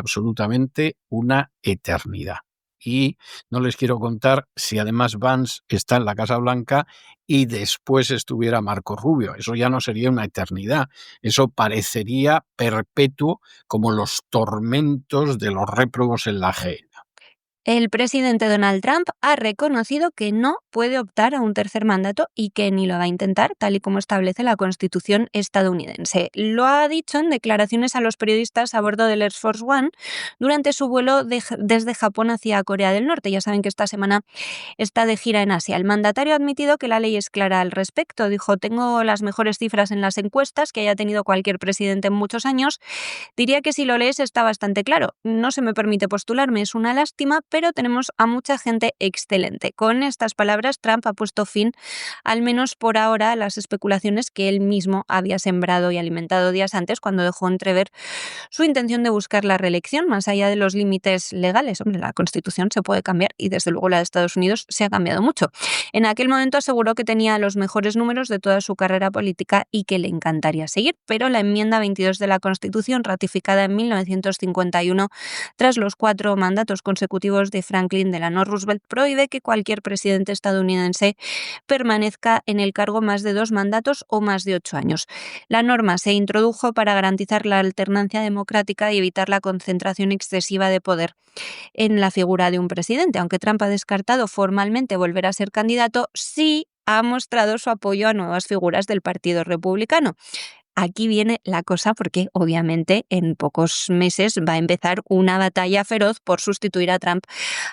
una eternidad. Y no les quiero contar si además Vance está en la Casa Blanca y después estuviera Marco Rubio. Eso ya no sería una eternidad. Eso parecería perpetuo como los tormentos de los réprobos en la gehenna. El presidente Donald Trump ha reconocido que no puede optar a un tercer mandato y que ni lo va a intentar, tal y como establece la Constitución estadounidense. Lo ha dicho en declaraciones a los periodistas a bordo del Air Force One durante su vuelo desde Japón hacia Corea del Norte. Ya saben que esta semana está de gira en Asia. El mandatario ha admitido que la ley es clara al respecto. Dijo: tengo las mejores cifras en las encuestas que haya tenido cualquier presidente en muchos años. Diría que si lo lees está bastante claro. No se me permite postularme, es una lástima, pero tenemos a mucha gente excelente. Con estas palabras, Trump ha puesto fin, al menos por ahora, a las especulaciones que él mismo había sembrado y alimentado días antes, cuando dejó entrever su intención de buscar la reelección más allá de los límites legales. Hombre, la Constitución se puede cambiar y desde luego la de Estados Unidos se ha cambiado mucho. En aquel momento aseguró que tenía los mejores números de toda su carrera política y que le encantaría seguir, pero la enmienda 22 de la Constitución, ratificada en 1951 tras los 4 mandatos consecutivos de Franklin Delano Roosevelt, prohíbe que cualquier presidente estadounidense permanezca en el cargo más de 2 mandatos o más de 8 años. La norma se introdujo para garantizar la alternancia democrática y evitar la concentración excesiva de poder en la figura de un presidente. Aunque Trump ha descartado formalmente volver a ser candidato, sí ha mostrado su apoyo a nuevas figuras del Partido Republicano. Aquí viene la cosa porque obviamente en pocos meses va a empezar una batalla feroz por sustituir a Trump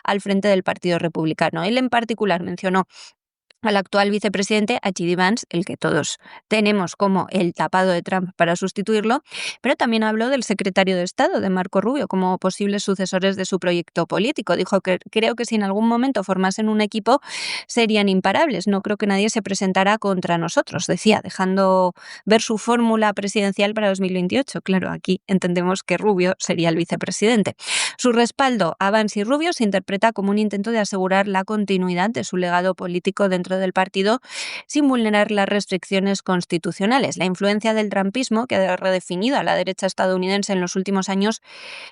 al frente del Partido Republicano. Él en particular mencionó al actual vicepresidente, a J.D. Vance, el que todos tenemos como el tapado de Trump para sustituirlo, pero también habló del secretario de Estado, de Marco Rubio, como posibles sucesores de su proyecto político. Dijo que creo que si en algún momento formasen un equipo serían imparables. No creo que nadie se presentara contra nosotros, decía, dejando ver su fórmula presidencial para 2028. Claro, aquí entendemos que Rubio sería el vicepresidente. Su respaldo a Vance y Rubio se interpreta como un intento de asegurar la continuidad de su legado político dentro del partido sin vulnerar las restricciones constitucionales. La influencia del trumpismo, que ha redefinido a la derecha estadounidense en los últimos años,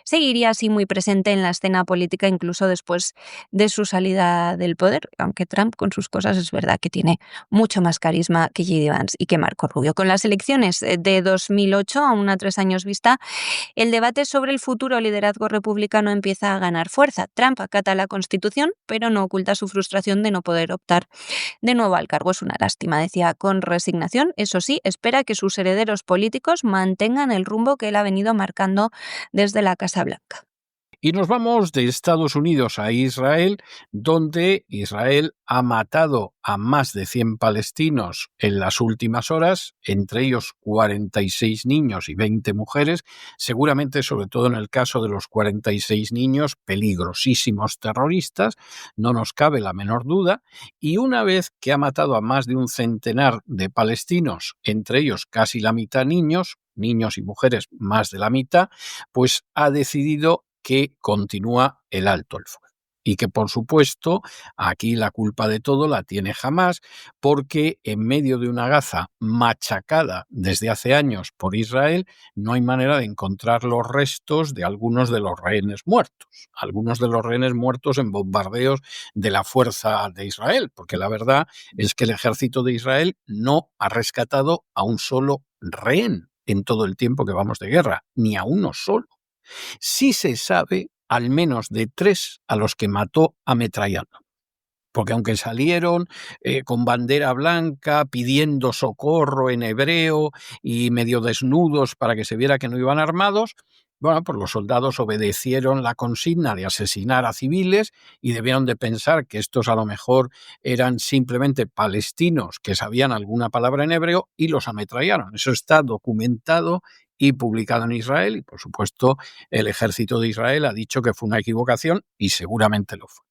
seguiría así muy presente en la escena política incluso después de su salida del poder, aunque Trump con sus cosas es verdad que tiene mucho más carisma que J.D. Vance y que Marco Rubio. Con las elecciones de 2008, aún a 3 años vista, el debate sobre el futuro liderazgo republicano empieza a ganar fuerza. Trump acata la Constitución, pero no oculta su frustración de no poder optar de nuevo al cargo. Es una lástima, decía con resignación. Eso sí, espera que sus herederos políticos mantengan el rumbo que él ha venido marcando desde la Casa Blanca. Y nos vamos de Estados Unidos a Israel, donde Israel ha matado a más de 100 palestinos en las últimas horas, entre ellos 46 niños y 20 mujeres, seguramente sobre todo en el caso de los 46 niños, peligrosísimos terroristas, no nos cabe la menor duda, y una vez que ha matado a más de un centenar de palestinos, entre ellos casi la mitad niños y mujeres más de la mitad, pues ha decidido que continúa el alto el fuego. Y que, por supuesto, aquí la culpa de todo la tiene Hamás, porque en medio de una Gaza machacada desde hace años por Israel, no hay manera de encontrar los restos de algunos de los rehenes muertos. Algunos de los rehenes muertos en bombardeos de la fuerza de Israel, porque la verdad es que el ejército de Israel no ha rescatado a un solo rehén en todo el tiempo que vamos de guerra, ni a uno solo. Sí se sabe al menos de 3 a los que mató ametrallando. Porque aunque salieron con bandera blanca, pidiendo socorro en hebreo y medio desnudos para que se viera que no iban armados, bueno, pues los soldados obedecieron la consigna de asesinar a civiles y debieron de pensar que estos a lo mejor eran simplemente palestinos que sabían alguna palabra en hebreo y los ametrallaron. Eso está documentado y publicado en Israel y, por supuesto, el ejército de Israel ha dicho que fue una equivocación y seguramente lo fue.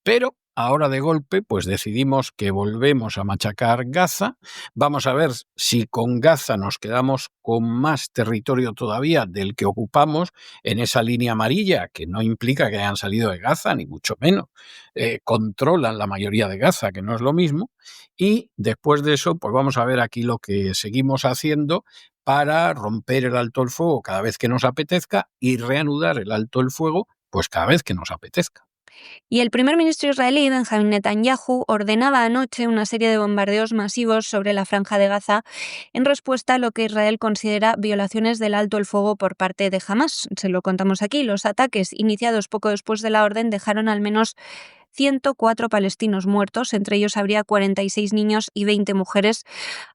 Pero ahora de golpe, pues decidimos que volvemos a machacar Gaza. Vamos a ver si con Gaza nos quedamos con más territorio todavía del que ocupamos en esa línea amarilla, que no implica que hayan salido de Gaza, ni mucho menos. Controlan la mayoría de Gaza, que no es lo mismo. Y después de eso, pues vamos a ver aquí lo que seguimos haciendo para romper el alto el fuego cada vez que nos apetezca y reanudar el alto el fuego, pues cada vez que nos apetezca. Y el primer ministro israelí, Benjamin Netanyahu, ordenaba anoche una serie de bombardeos masivos sobre la Franja de Gaza en respuesta a lo que Israel considera violaciones del alto el fuego por parte de Hamás. Se lo contamos aquí. Los ataques iniciados poco después de la orden dejaron al menos 104 palestinos muertos, entre ellos habría 46 niños y 20 mujeres,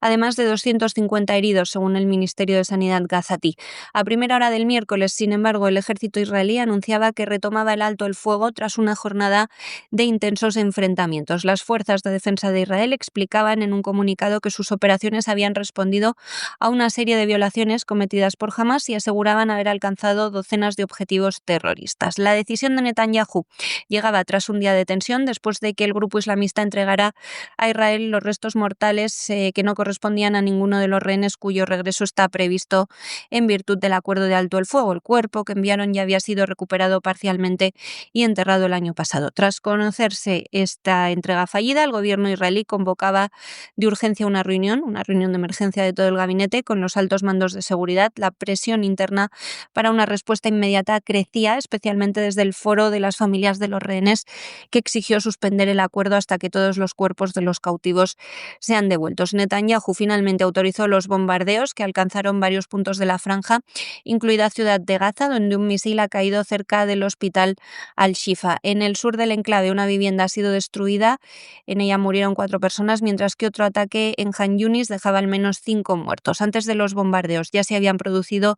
además de 250 heridos, según el Ministerio de Sanidad gazatí. A primera hora del miércoles, sin embargo, el ejército israelí anunciaba que retomaba el alto el fuego tras una jornada de intensos enfrentamientos. Las fuerzas de defensa de Israel explicaban en un comunicado que sus operaciones habían respondido a una serie de violaciones cometidas por Hamás y aseguraban haber alcanzado docenas de objetivos terroristas. La decisión de Netanyahu llegaba tras un día de tensión después de que el grupo islamista entregara a Israel los restos mortales que no correspondían a ninguno de los rehenes cuyo regreso está previsto en virtud del acuerdo de alto el fuego. El cuerpo que enviaron ya había sido recuperado parcialmente y enterrado el año pasado. Tras conocerse esta entrega fallida, el gobierno israelí convocaba de urgencia una reunión de emergencia de todo el gabinete con los altos mandos de seguridad. La presión interna para una respuesta inmediata crecía, especialmente desde el foro de las familias de los rehenes, que exigió suspender el acuerdo hasta que todos los cuerpos de los cautivos sean devueltos. Netanyahu finalmente autorizó los bombardeos que alcanzaron varios puntos de la franja, incluida Ciudad de Gaza, donde un misil ha caído cerca del hospital Al-Shifa. En el sur del enclave, una vivienda ha sido destruida. En ella murieron 4 personas, mientras que otro ataque en Han Yunis dejaba al menos 5 muertos. Antes de los bombardeos ya se habían producido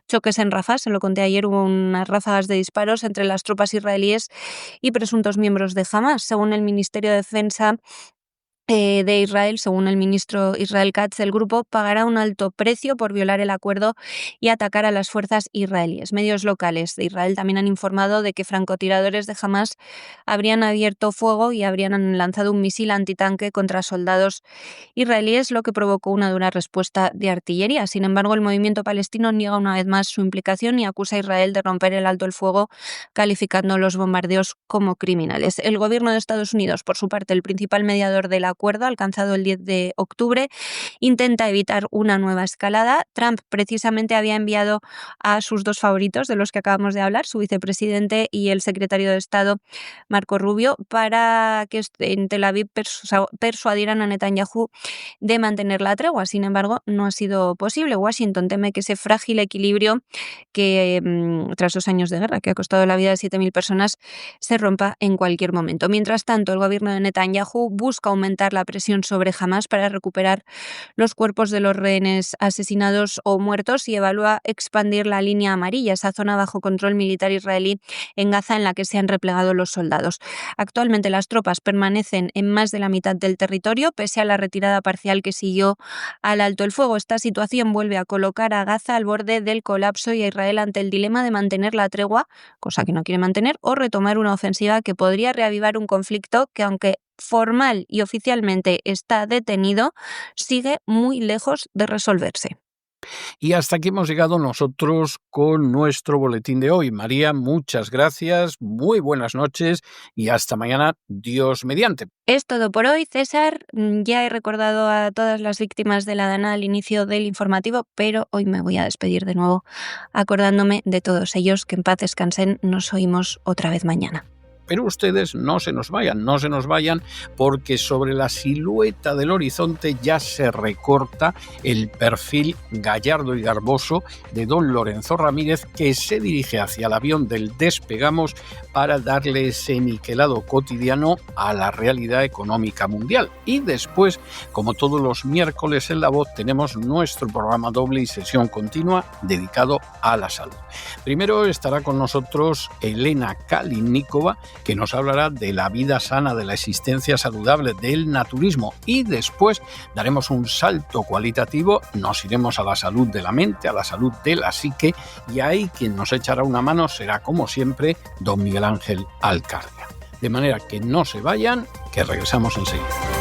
choques en Rafah. Se lo conté ayer, hubo unas ráfagas de disparos entre las tropas israelíes y presuntos miembros de Hamás. Según el Ministerio de Defensa de Israel, según el ministro Israel Katz, el grupo pagará un alto precio por violar el acuerdo y atacar a las fuerzas israelíes. Medios locales de Israel también han informado de que francotiradores de Hamás habrían abierto fuego y habrían lanzado un misil antitanque contra soldados israelíes, lo que provocó una dura respuesta de artillería. Sin embargo, el movimiento palestino niega una vez más su implicación y acusa a Israel de romper el alto el fuego, calificando los bombardeos como criminales. El gobierno de Estados Unidos, por su parte, el principal mediador del acuerdo alcanzado el 10 de octubre, intenta evitar una nueva escalada. Trump precisamente había enviado a sus 2 favoritos, de los que acabamos de hablar, su vicepresidente y el secretario de Estado, Marco Rubio, para que en Tel Aviv persuadieran a Netanyahu de mantener la tregua. Sin embargo, no ha sido posible. Washington teme que ese frágil equilibrio que, tras 2 años de guerra, que ha costado la vida de 7.000 personas, se rompa en cualquier momento. Mientras tanto, el gobierno de Netanyahu busca aumentar la presión sobre Hamás para recuperar los cuerpos de los rehenes asesinados o muertos y evalúa expandir la línea amarilla, esa zona bajo control militar israelí en Gaza en la que se han replegado los soldados. Actualmente las tropas permanecen en más de la mitad del territorio, pese a la retirada parcial que siguió al alto el fuego. Esta situación vuelve a colocar a Gaza al borde del colapso y a Israel ante el dilema de mantener la tregua, cosa que no quiere mantener, o retomar una ofensiva que podría reavivar un conflicto que, aunque formal y oficialmente está detenido, sigue muy lejos de resolverse. Y hasta aquí hemos llegado nosotros con nuestro boletín de hoy. María, muchas gracias, muy buenas noches y hasta mañana, Dios mediante. Es todo por hoy, César. Ya he recordado a todas las víctimas de la DANA al inicio del informativo, pero hoy me voy a despedir de nuevo acordándome de todos ellos. Que en paz descansen. Nos oímos otra vez mañana. Pero ustedes no se nos vayan, porque sobre la silueta del horizonte ya se recorta el perfil gallardo y garboso de don Lorenzo Ramírez, que se dirige hacia el avión del Despegamos para darle ese niquelado cotidiano a la realidad económica mundial. Y después, como todos los miércoles en La Voz, tenemos nuestro programa doble y sesión continua dedicado a la salud. Primero estará con nosotros Elena Kalinnikova, que nos hablará de la vida sana, de la existencia saludable, del naturismo, y después daremos un salto cualitativo, nos iremos a la salud de la mente, a la salud de la psique, y ahí quien nos echará una mano será, como siempre, don Miguel Ángel Alcarria. De manera que no se vayan, que regresamos enseguida.